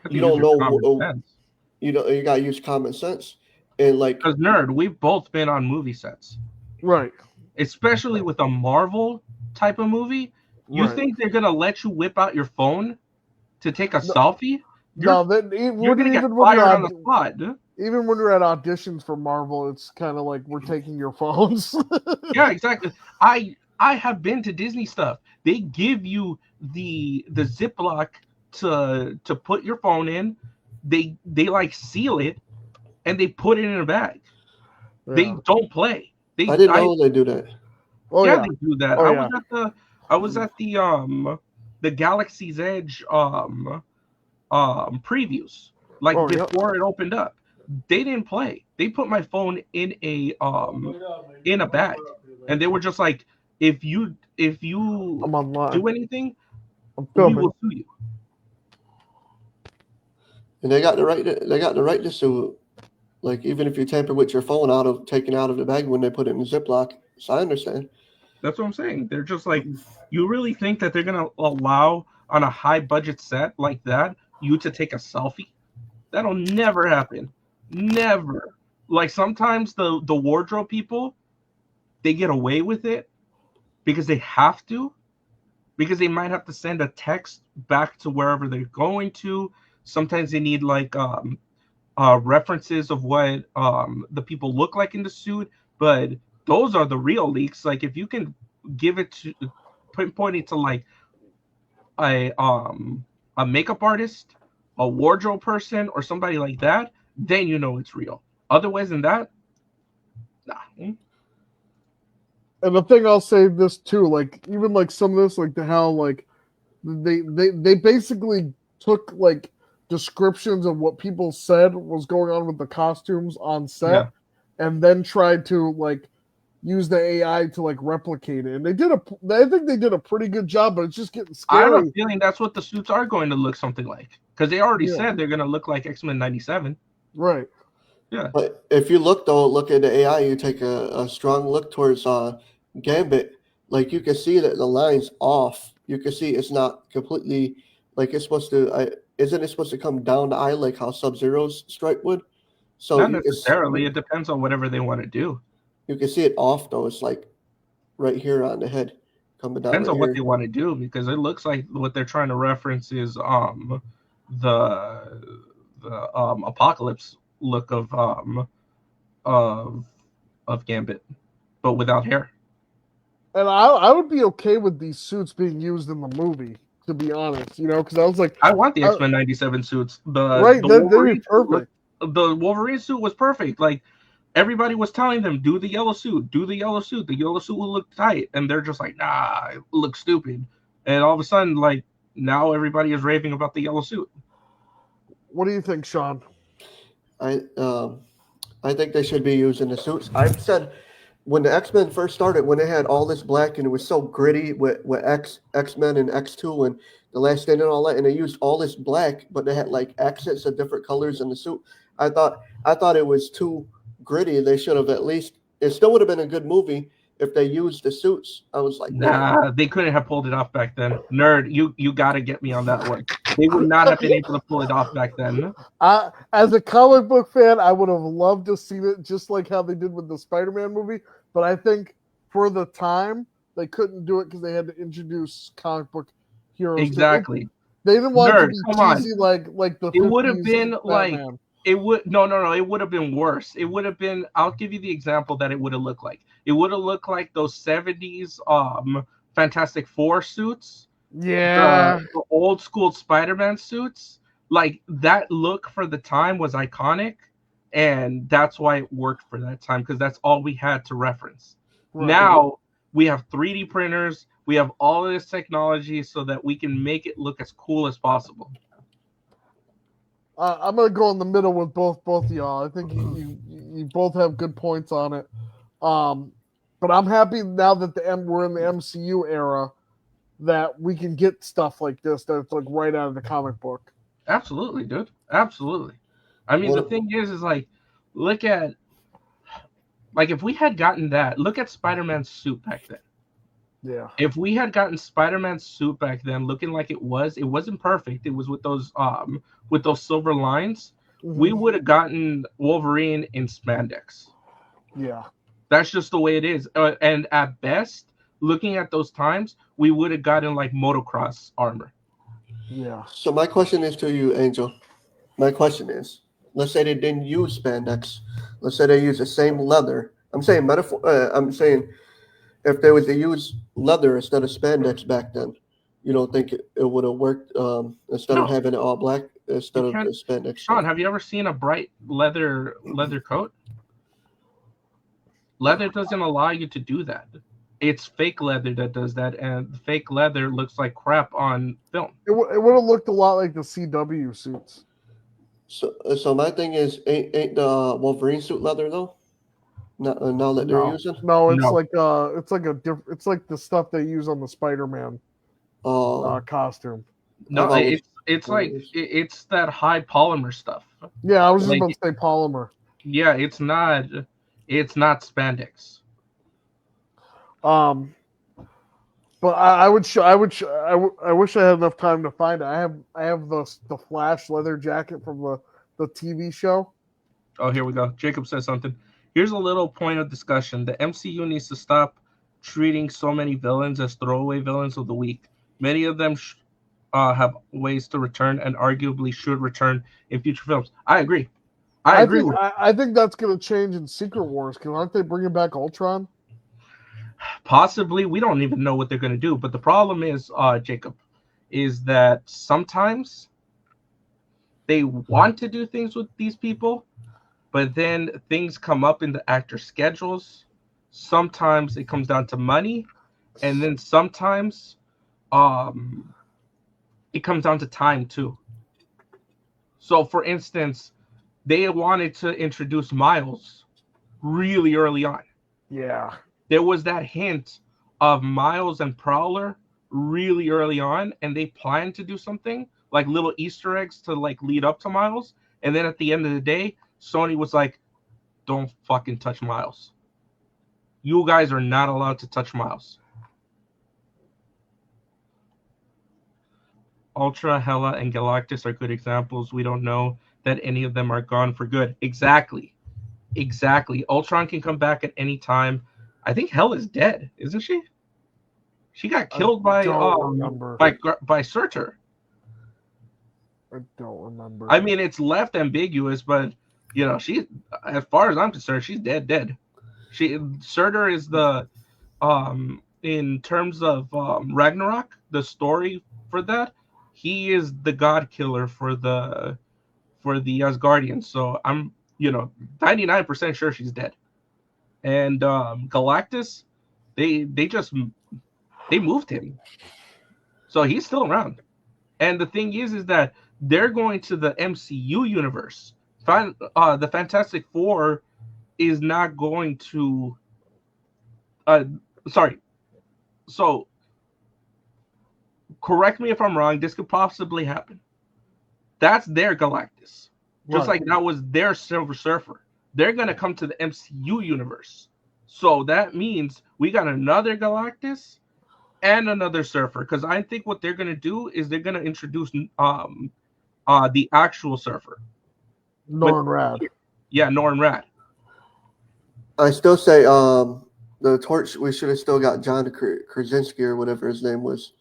you don't know. You gotta use common sense, and like because nerd, we've both been on movie sets, right? Especially with a Marvel type of movie, you think they're gonna let you whip out your phone to take a selfie? You're gonna get fired on the spot, dude. Even when you're at auditions for Marvel, it's kind of like we're taking your phones. Yeah, exactly. I have been to Disney stuff. They give you the Ziploc to put your phone in. They like seal it, and they put it in a bag. They Yeah. don't play. I didn't know they do that. Oh Yeah, yeah. they do that. Oh, I yeah. was at the Galaxy's Edge previews, like Oh, yeah. before it opened up. They didn't play. They put my phone in a bag, and they were just like, if you I'm online. do anything, I'm we filming. will sue you. And they got the right. They got the right to sue. Like even if you tamper with your phone taken out of the bag when they put it in the Ziploc. So I understand. That's what I'm saying. They're just like, you really think that they're gonna allow on a high budget set like that you to take a selfie? That'll never happen. Never. Like sometimes the wardrobe people, they get away with it because they have to, because they might have to send a text back to wherever they're going to. Sometimes they need like references of what the people look like in the suit, but those are the real leaks. Like if you can give it to pinpoint it to like a makeup artist, a wardrobe person, or somebody like that, then you know it's real. Otherwise than that, nah. And the thing I'll say this too, like even like some of this, like the how like they basically took like descriptions of what people said was going on with the costumes on set, Yeah. and then tried to like use the AI to like replicate it. And I think they did a pretty good job, but it's just getting I have a scary. feeling that's what the suits are going to look something like, because they already Yeah. said they're going to look like X-Men 97. Right. Yeah. But if you look at the AI, you take a strong look towards Gambit. Like you can see that the line's off. You can see it's not completely like it's supposed to. Isn't it supposed to come down the eye like how Sub-Zero's stripe would? So Not you necessarily. It depends on whatever they want to do. you can see it off though. It's like right here on the head, coming down Depends right on what here. they want to do, because it looks like what they're trying to reference is the apocalypse look of of Gambit, but without hair. And I would be okay with these suits being used in the movie, to be honest, because I was like, I want the X-Men 97 suits. Right, they'd be perfect. The Wolverine suit was perfect. Like everybody was telling them, do the yellow suit, do the yellow suit. The yellow suit will look tight, and they're just like, nah, it looks stupid. And all of a sudden, like now everybody is raving about the yellow suit. What do you think, Sean? I think they should be using the suits. I've said when the X-Men first started, when they had all this black and it was so gritty with X-Men and X2 and the Last Stand and all that, and they used all this black, but they had like accents of different colors in the suit. I thought it was too gritty. They should have at least. It still would have been a good movie if they used the suits. I was like, nah, they couldn't have pulled it off back then. Nerd, you got to get me on that one. They would not have been able to pull it off back then. As a comic book fan, I would have loved to see it just like how they did with the Spider-Man movie. But I think for the time, they couldn't do it because they had to introduce comic book heroes. Exactly. They didn't want it to Nerd, be come cheesy like the. It would have been like Batman. it would it would have been worse. It would have been. I'll give you the example that it would have looked like. It would have looked like those 70s Fantastic Four suits. Yeah. The old school Spider-Man suits. Like that look for the time was iconic, and that's why it worked for that time, because that's all we had to reference. Right. Now we have 3D printers, we have all of this technology so that we can make it look as cool as possible. I'm gonna go in the middle with both of y'all. I think you both have good points on it. But I'm happy now that we're in the MCU era that we can get stuff like this that's like right out of the comic book. Absolutely, dude. Absolutely. I mean, the thing is like, look at, like, if we had gotten that, look at Spider-Man's suit back then. Yeah. If we had gotten Spider-Man's suit back then, looking like it wasn't perfect. It was with those silver lines. Mm-hmm. We would have gotten Wolverine in spandex. Yeah. That's just the way it is. And at best, looking at those times, we would have gotten like motocross armor. Yeah. So my question is to you, Angel. My question is, let's say they didn't use spandex. Let's say they use the same leather. I'm saying metaphor. I'm saying if they was to use leather instead of spandex back then, you don't think it would have worked instead of having it all black? instead of the spandex. Sean, have you ever seen a bright leather coat? Leather doesn't allow you to do that. It's fake leather that does that, and fake leather looks like crap on film. It would have looked a lot like the CW suits. So my thing is, ain't the Wolverine suit leather though? Now that they're using? No, it's No. like it's like the stuff they use on the Spider-Man costume. No, it's like it's that high polymer stuff. Yeah, I was just Like- about to say polymer. Yeah, it's not spandex. But I wish I had enough time to find it. I have the Flash leather jacket from the TV show. Oh, here we go. Jacob says something. Here's a little point of discussion. The MCU needs to stop treating so many villains as throwaway villains of the week. Many of them have ways to return and arguably should return in future films. I agree. I agree. I think that's going to change in Secret Wars because aren't they bringing back Ultron? Possibly. We don't even know what they're going to do. But the problem is, Jacob, is that sometimes they want to do things with these people, but then things come up in the actors' schedules. Sometimes it comes down to money, and then sometimes it comes down to time too. So, for instance, they wanted to introduce Miles really early on. Yeah. There was that hint of Miles and Prowler really early on, and they planned to do something like little Easter eggs to like lead up to Miles. And then at the end of the day, Sony was like, "Don't fucking touch Miles. You guys are not allowed to touch Miles." Ultra, Hela, and Galactus are good examples. We don't know that any of them are gone for good. Exactly. Ultron can come back at any time. I think Hela's dead, isn't she? She got killed by Surtur. I don't remember. I mean, it's left ambiguous, but you know, she, as far as I'm concerned, she's dead. Surtur is the in terms of Ragnarok, the story for that, he is the god killer for the Asgardians. So I'm 99% sure she's dead. And Galactus, they moved him, so he's still around. And the thing is that they're going to the MCU universe. The Fantastic Four is not going to. So, correct me if I'm wrong. This could possibly happen. That's their Galactus, just like that was their Silver Surfer. They're gonna come to the MCU universe, so that means we got another Galactus and another Surfer. Because I think what they're gonna do is they're gonna introduce the actual Surfer, Norrin Rad. Yeah, Norrin Rad. I still say the Torch. We should have still got John Krasinski or whatever his name was.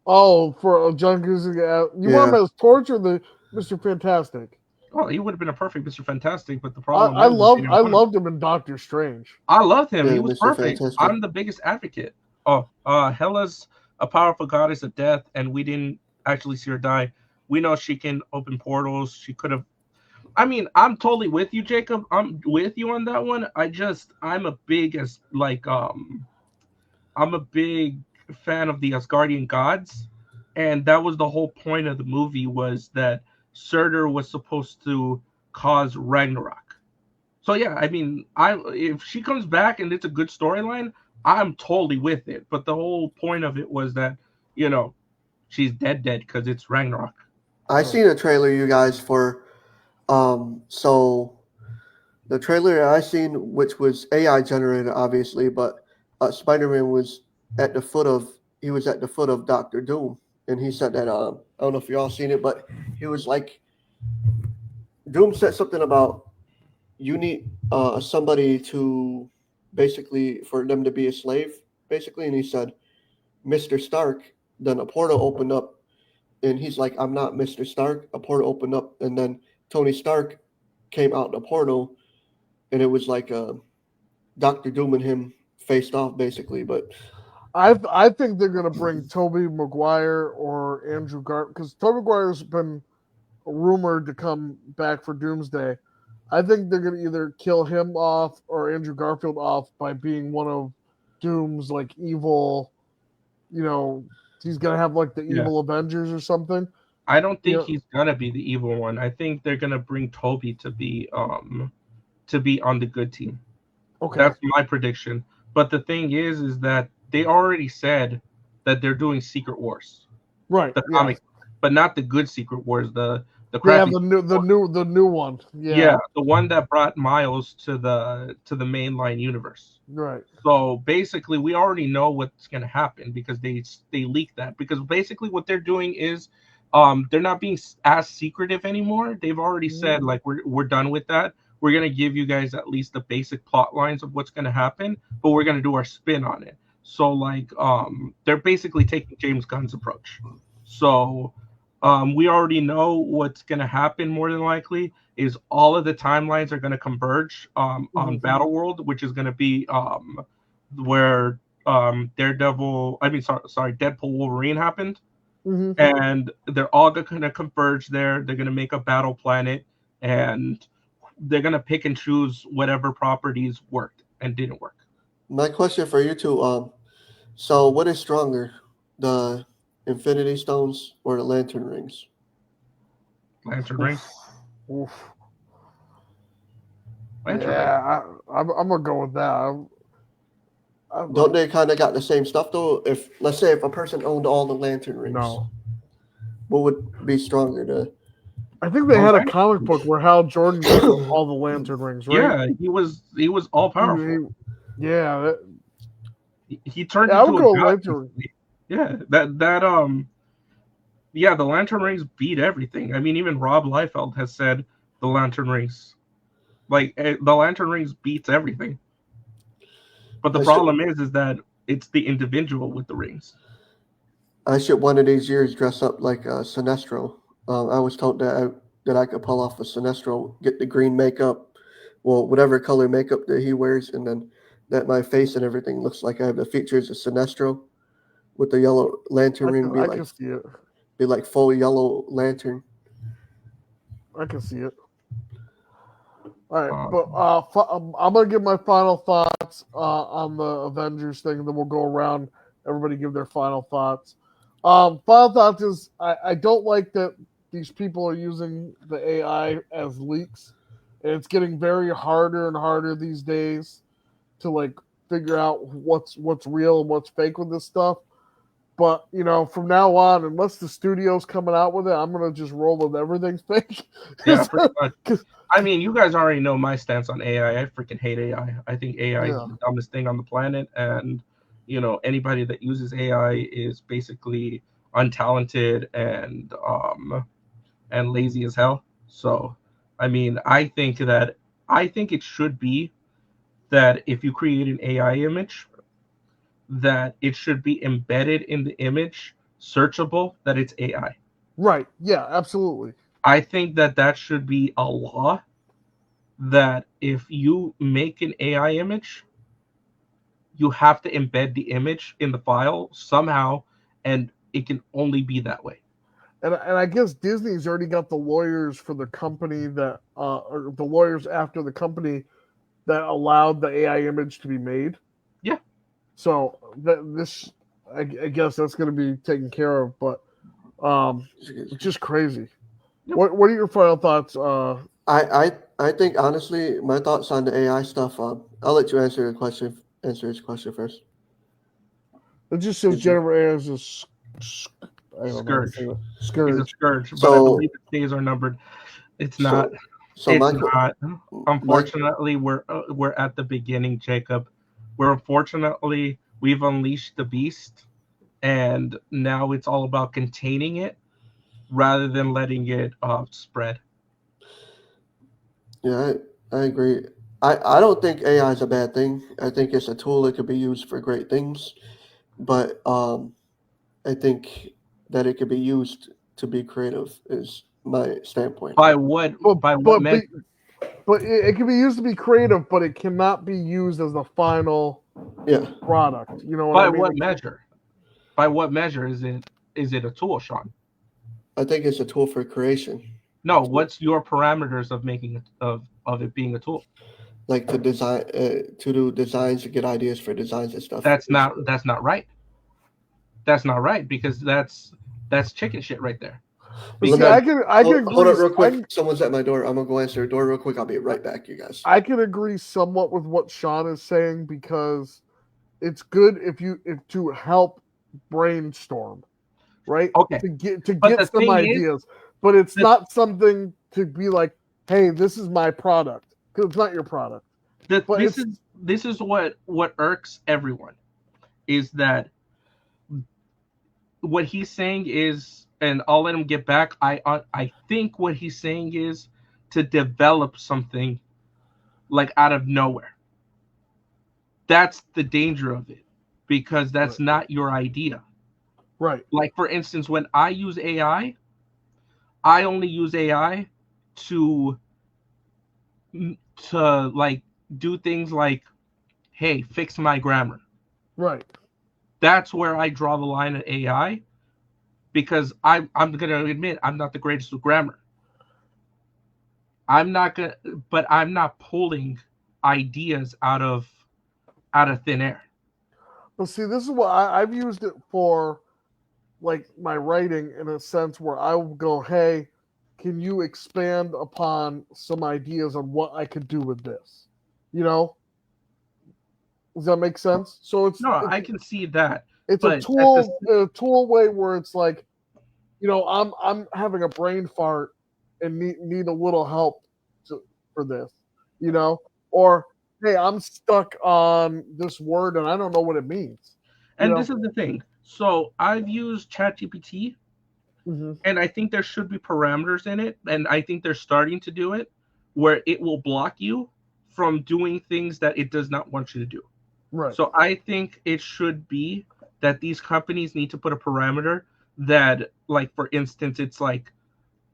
Oh, for John Krasinski. You want him as Torch or the Mr. Fantastic? Oh, he would have been a perfect Mr. Fantastic, but the problem I loved him in Doctor Strange. I loved him. Yeah, He was Mr. perfect. Fantastic. I'm the biggest advocate. Oh, Hela's a powerful goddess of death, and we didn't actually see her die. We know she can open portals. She could have. I mean, I'm totally with you, Jacob. I'm with you on that one. I'm a big fan of the Asgardian gods, and that was the whole point of the movie, was that Surtur was supposed to cause Ragnarok. So yeah, I mean, if she comes back and it's a good storyline, I'm totally with it. But the whole point of it was that, she's dead because it's Ragnarok. I seen a trailer, you guys, for so the trailer I seen, which was AI generated, obviously, but Spider-Man was at the foot of Doctor Doom, and he said that I don't know if you all seen it, but he was like, Doom said something about you need somebody to basically for them to be a slave, basically, and he said, Mr. Stark. Then a portal opened up, and he's like, I'm not Mr. Stark. A portal opened up, and then Tony Stark came out the portal, and it was like Dr. Doom and him faced off, basically. But I think they're gonna bring Tobey Maguire or Andrew Garfield, because Tobey Maguire's been rumored to come back for Doomsday. I think they're going to either kill him off or Andrew Garfield off by being one of Doom's like evil, he's going to have like the Yeah. evil Avengers or something. I don't think Yeah. he's gonna be the evil one. I think they're gonna bring Toby to be on the good team. Okay. That's my prediction. But the thing is that they already said that they're doing Secret Wars, Right. the Yeah. comic, but not the good Secret Wars, the Yeah, crappy. the new one. Yeah, the one that brought Miles to the mainline universe. Right. So basically, we already know what's going to happen because they leaked that. Because basically, what they're doing is, they're not being as secretive anymore. They've already said like we're done with that. We're going to give you guys at least the basic plot lines of what's going to happen, but we're going to do our spin on it. So like, they're basically taking James Gunn's approach. So, we already know what's going to happen. More than likely, is all of the timelines are going to converge on Battle World, which is going to be where Daredevil, Deadpool Wolverine happened, and they're all going to converge there. They're going to make a battle planet, and they're going to pick and choose whatever properties worked and didn't work. My question for you two, so what is stronger, the Infinity Stones or the Lantern Rings? Lantern Rings. Oof. Lantern Yeah, I'm gonna go with that. Don't they kind of got the same stuff though? If let's say if a person owned all the Lantern Rings, No. what would be stronger? I think they had a comic book where Hal Jordan gets all the Lantern Rings, right? Yeah, he was all powerful. He turned into a god. Lantern. Yeah, the Lantern Rings beat everything. I mean, even Rob Liefeld has said the Lantern Rings, the Lantern Rings beats everything. But the problem is that it's the individual with the rings. I should one of these years dress up like Sinestro. I was told that I could pull off a Sinestro, get the green makeup, well, whatever color makeup that he wears, and then that my face and everything looks like I have the features of Sinestro with the yellow lantern ring. I can see it. Be like full yellow lantern. I can see it. All right, but I'm gonna give my final thoughts on the Avengers thing, and then we'll go around. Everybody give their final thoughts. Final thoughts is I don't like that these people are using the AI as leaks, and it's getting very harder and harder these days to like figure out what's real and what's fake with this stuff. But from now on, unless the studio's coming out with it, I'm gonna just roll with everything's fake. Yeah, pretty much. I mean, you guys already know my stance on AI. I freaking hate AI. I think AI is the dumbest thing on the planet, and anybody that uses AI is basically untalented and lazy as hell. So, I mean, I think it should be that if you create an AI image, that it should be embedded in the image, searchable, that it's AI. Right. Yeah, absolutely. I think that should be a law, that if you make an AI image, you have to embed the image in the file somehow, and it can only be that way. And I guess Disney's already got the lawyers for the company that, or the lawyers after the company that allowed the AI image to be made. Yeah. So I guess that's going to be taken care of, but it's just crazy. Yep. What are your final thoughts? I think honestly, my thoughts on the AI stuff. I'll let you answer his question first. It just says Jennifer Ayers is Scourge. Scourge. He's a scourge, but I believe the days are numbered. It's not. Not. Unfortunately, we're at the beginning, Jacob. We've unleashed the beast, and now it's all about containing it rather than letting it spread. Yeah, I agree. I don't think AI is a bad thing. I think it's a tool that could be used for great things, but I think that it could be used to be creative is my standpoint. By what measure? But it can be used to be creative, but it cannot be used as the final product. You know what I mean? What measure? By what measure is it a tool, Sean? I think it's a tool for creation. No, what's your parameters of making it of it being a tool? Like to design, to do designs, to get ideas for designs and stuff. That's not right. That's not right because that's chicken shit right there. But see, Because I can Hold agree. up real quick. Someone's at my door. I'm gonna go answer the door real quick. I'll be right back, you guys. I can agree somewhat with what Sean is saying because it's good if to help brainstorm, right? Okay. To get the some thing is, ideas, but it's not something to be like, hey, this is my product, because it's not your product. But this is what irks everyone is that what he's saying is, and I'll let him get back. I think what he's saying is to develop something like out of nowhere. That's the danger of it, because that's Right. not your idea. Right. Like for instance, when I use AI, I only use AI to like do things like, hey, fix my grammar. Right. That's where I draw the line at AI, because I'm gonna admit I'm not the greatest with grammar. I'm not pulling ideas out of thin air. But see, this is what I've used it for, like my writing, in a sense where I will go, hey, can you expand upon some ideas on what I could do with this? You know, does that make sense? So I can see that. It's but a tool way where it's like, I'm having a brain fart and need a little help for this, or hey, I'm stuck on this word and I don't know what it means. And this is the thing. So I've used ChatGPT, and I think there should be parameters in it, and I think they're starting to do it, where it will block you from doing things that it does not want you to do. Right. So I think it should be that these companies need to put a parameter that, like, for instance, it's like,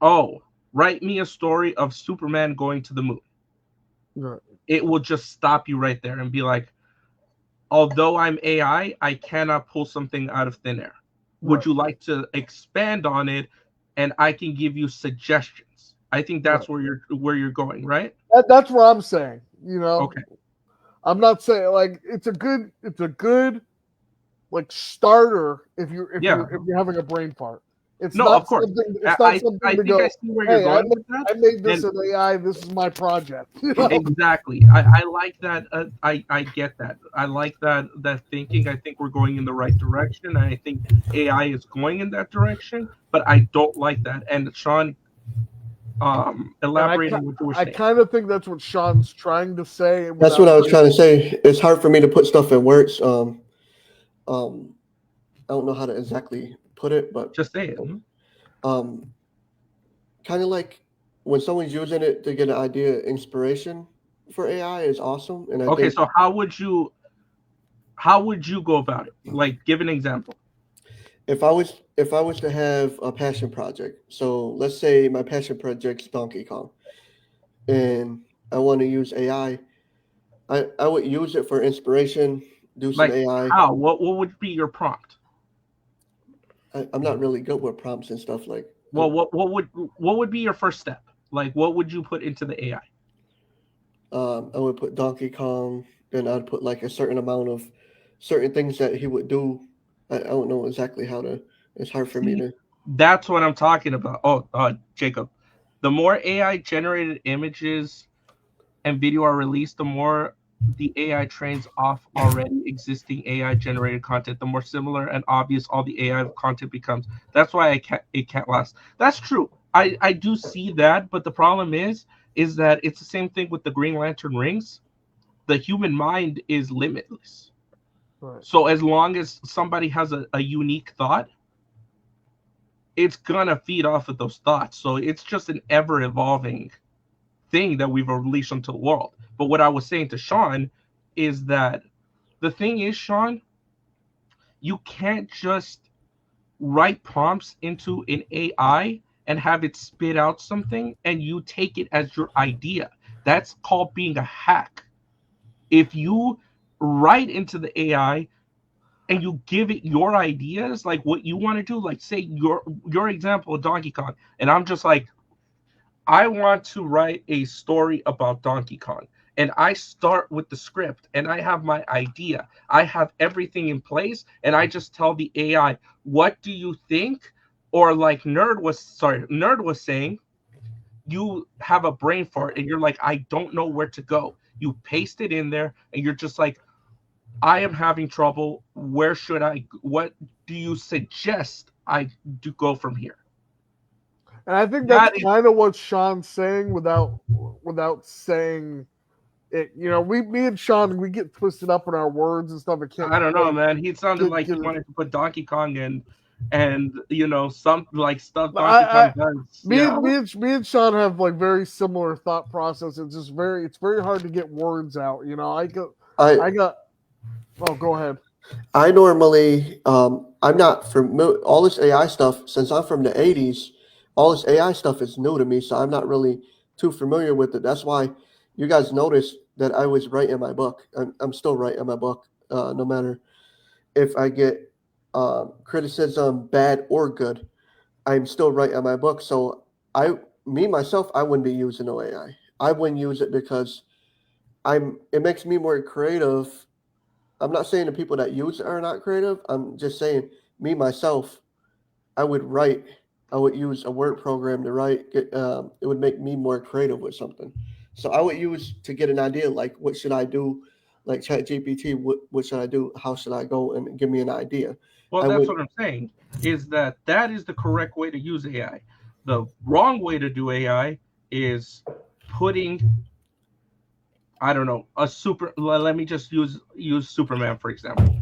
oh, write me a story of Superman going to the moon. Right. It will just stop you right there and be like, although I'm AI, I cannot pull something out of thin air. Would you like to expand on it? And I can give you suggestions. I think that's where you're going, right? That's what I'm saying. Okay. I'm not saying like it's a good like starter if you're having a brain fart. It's no, not of course. Something, it's not something I to think go, I see where you're going with that. I made this in AI. This is my project. Exactly. I like that. I get that. I like that thinking. I think we're going in the right direction. I think AI is going in that direction, but I don't like that. And Sean, elaborating what you were saying. I kind of think that's what Sean's trying to say. That's what I was trying to say. It's hard for me to put stuff in words. I don't know how to exactly put it, but just say it. Kind of like when someone's using it to get an idea, inspiration for AI is awesome. And I think, so how would you go about it? Like, give an example. If I was to have a passion project, so let's say my passion project's Donkey Kong, and I want to use AI, I would use it for inspiration. Do some AI. How? What would be your prompt? I'm not really good with prompts and stuff like. Well, what would be your first step? Like, what would you put into the AI? I would put Donkey Kong, then I'd put like a certain amount of certain things that he would do. I don't know exactly how to. It's hard for me to. That's what I'm talking about. Oh, Jacob, the more AI generated images and video are released, the more the AI trains off already existing AI generated content. The more similar and obvious all the AI content becomes. That's why it can't last. That's true. I do see that, but the problem is that it's the same thing with the Green Lantern rings. The human mind is limitless. Right. So as long as somebody has a unique thought, it's gonna feed off of those thoughts. So it's just an ever evolving thing that we've released onto the world. But what I was saying to Sean is that the thing is, Sean, you can't just write prompts into an AI and have it spit out something and you take it as your idea. That's called being a hack. If you write into the AI and you give it your ideas, like what you want to do, like say your example of Donkey Kong, and I'm just like, I want to write a story about Donkey Kong. And I start with the script and I have my idea. I have everything in place and I just tell the AI, what do you think? Or like Nerd was saying, you have a brain fart and you're like, I don't know where to go. You paste it in there and you're just like, I am having trouble. Where should what do you suggest I do go from here? And I think That that's is, kind of what Sean's saying without saying it. You know, me and Sean, we get twisted up in our words and stuff. I can't I don't know, quite man. He sounded like get he it. wanted to put Donkey Kong in, and some like stuff But Donkey Kong does. Yeah, me and Sean have like very similar thought process. It's very hard to get words out. You know, I I got. Oh, go ahead. I normally, I'm not familiar. All this AI stuff, since I'm from the '80s, all this AI stuff is new to me, so I'm not really too familiar with it. That's why you guys noticed that I was writing my book. I'm still writing my book, no matter if I get criticism, bad or good. I'm still writing my book. So myself, I wouldn't be using no AI. I wouldn't use it because It makes me more creative. I'm not saying the people that use it are not creative. I'm just saying me myself, I would write. I would use a word program to write. It would make me more creative with something. So I would use to get an idea like what should I do, like Chat GPT. What should I do? How should I go and give me an idea? well, I that's would. what I'm saying. Is that is the correct way to use AI. The wrong way to do AI is putting, I don't know, a super. Let me just use Superman for example.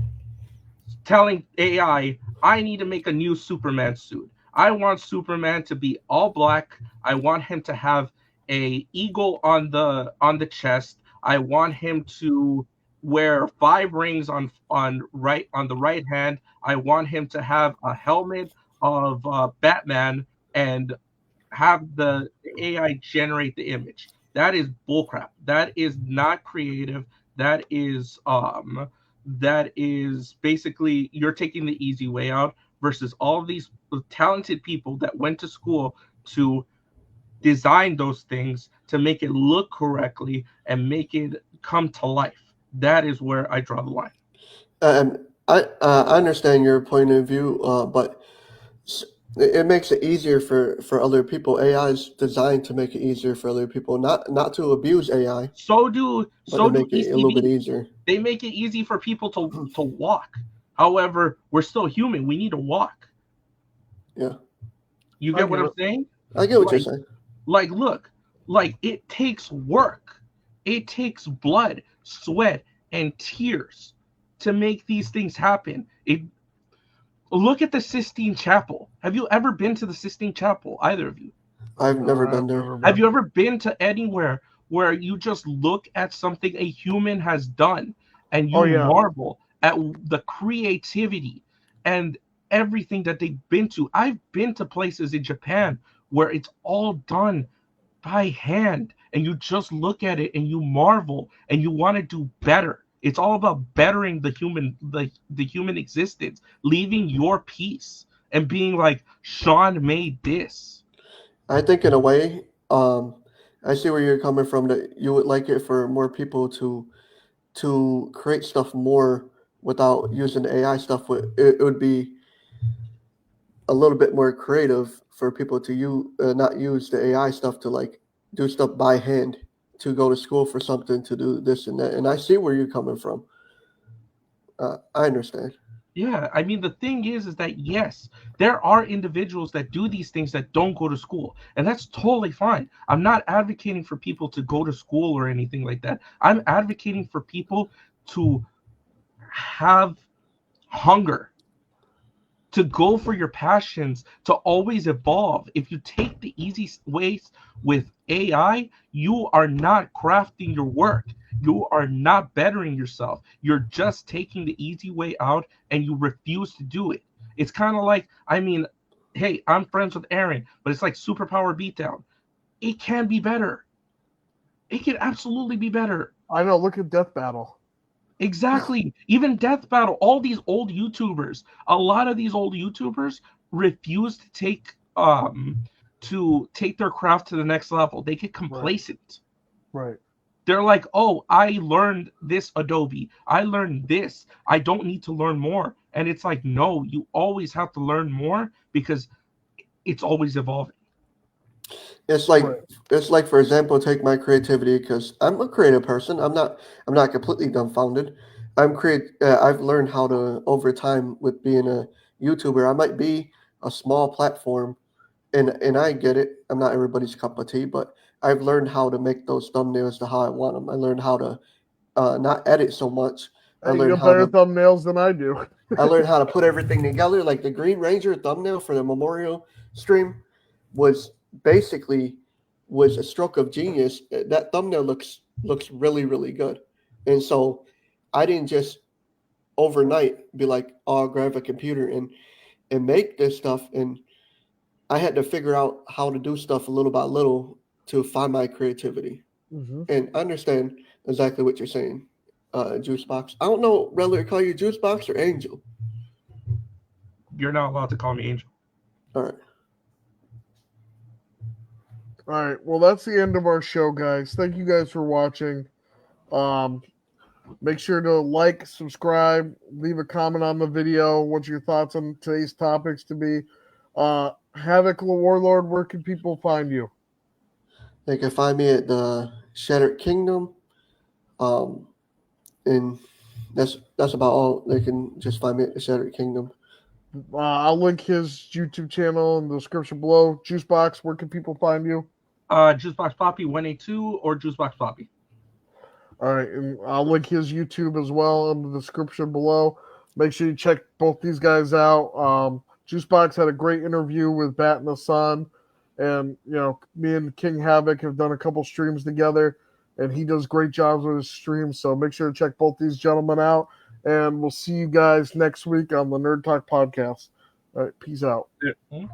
Telling AI, I need to make a new Superman suit. I want Superman to be all black. I want him to have a eagle on the chest. I want him to wear 5 rings on the right hand. I want him to have a helmet of Batman and have the AI generate the image. That is bullcrap. That is not creative. That is basically you're taking the easy way out versus all of these talented people that went to school to design those things to make it look correctly and make it come to life. That is where I draw the line. I understand your point of view, but s- it makes it easier for other people. AI is designed to make it easier for other people, not to abuse AI, but to So do make it a little bit ECV. easier. They make it easy for people to walk. However, we're still human. We need to walk. Yeah, You I get what get I'm it. saying? I get what you're Like saying. look, it takes work. It takes blood, sweat, and tears to make these things happen. Look at the Sistine Chapel. Have you ever been to the Sistine Chapel? Either of you? I've No, never been I've there. never Have been. you ever been to anywhere where you just look at something a human has done and Oh you yeah. marvel at the creativity and everything that they've been to? I've been to places in Japan where it's all done by hand and you just look at it and you marvel and you want to do better. It's all about bettering the human existence, leaving your piece and being like, Sean made this. I think in a way, I see where you're coming from. That you would like it for more people to create stuff more without using the AI stuff. It would be a little bit more creative for people to not use the AI stuff to like do stuff by hand, to go to school for something, to do this and that. And I see where you're coming from. I understand. Yeah, I mean the thing is that yes, there are individuals that do these things that don't go to school, and that's totally fine. I'm not advocating for people to go to school or anything like that. I'm advocating for people to have hunger, to go for your passions, to always evolve. If you take the easy ways with AI, you are not crafting your work. You are not bettering yourself. You're just taking the easy way out and you refuse to do it. It's kind of like, I mean, hey, I'm friends with Aaron, but it's like superpower beatdown. It can be better. It can absolutely be better. I know. Look at Death Battle. Exactly. Even Death Battle, all these old YouTubers, a lot of these old YouTubers refuse to take their craft to the next level. They get complacent. Right. They're like, oh, I learned this Adobe. I learned this. I don't need to learn more. And it's like, no, you always have to learn more because it's always evolving. It's like for example, take my creativity because I'm a creative person. I'm not completely dumbfounded. I've learned how to over time with being a YouTuber. I might be a small platform, and I get it. I'm not everybody's cup of tea, but I've learned how to make those thumbnails to how I want them. I learned how to not edit so much. I Hey, you learned got how better to thumbnails than I do. I learned how to put everything together. Like the Green Ranger thumbnail for the memorial stream was basically was a stroke of genius. That thumbnail looks really really good, and so I didn't just overnight be like, oh, I'll grab a computer and make this stuff, and I had to figure out how to do stuff little by little to find my creativity and understand exactly what you're saying. Juicebox. I don't know whether to call you Juicebox or Angel. You're not allowed to call me Angel. All right. All right. Well, that's the end of our show, guys. Thank you guys for watching. Make sure to like, subscribe, leave a comment on the video. What's your thoughts on today's topics to be? Havok Warlord, where can people find you? They can find me at the Shattered Kingdom. And that's about all. They can just find me at the Shattered Kingdom. I'll link his YouTube channel in the description below. Juicebox, where can people find you? Juiceboxpapi 182 or Juiceboxpapi. All right, and I'll link his YouTube as well in the description below. Make sure you check both these guys out. Juicebox had a great interview with Bat and the Sun, and me and King Havok have done a couple streams together, and he does great jobs with his streams. So make sure to check both these gentlemen out, and we'll see you guys next week on the Nerd Talk podcast. All right, peace out. Yeah.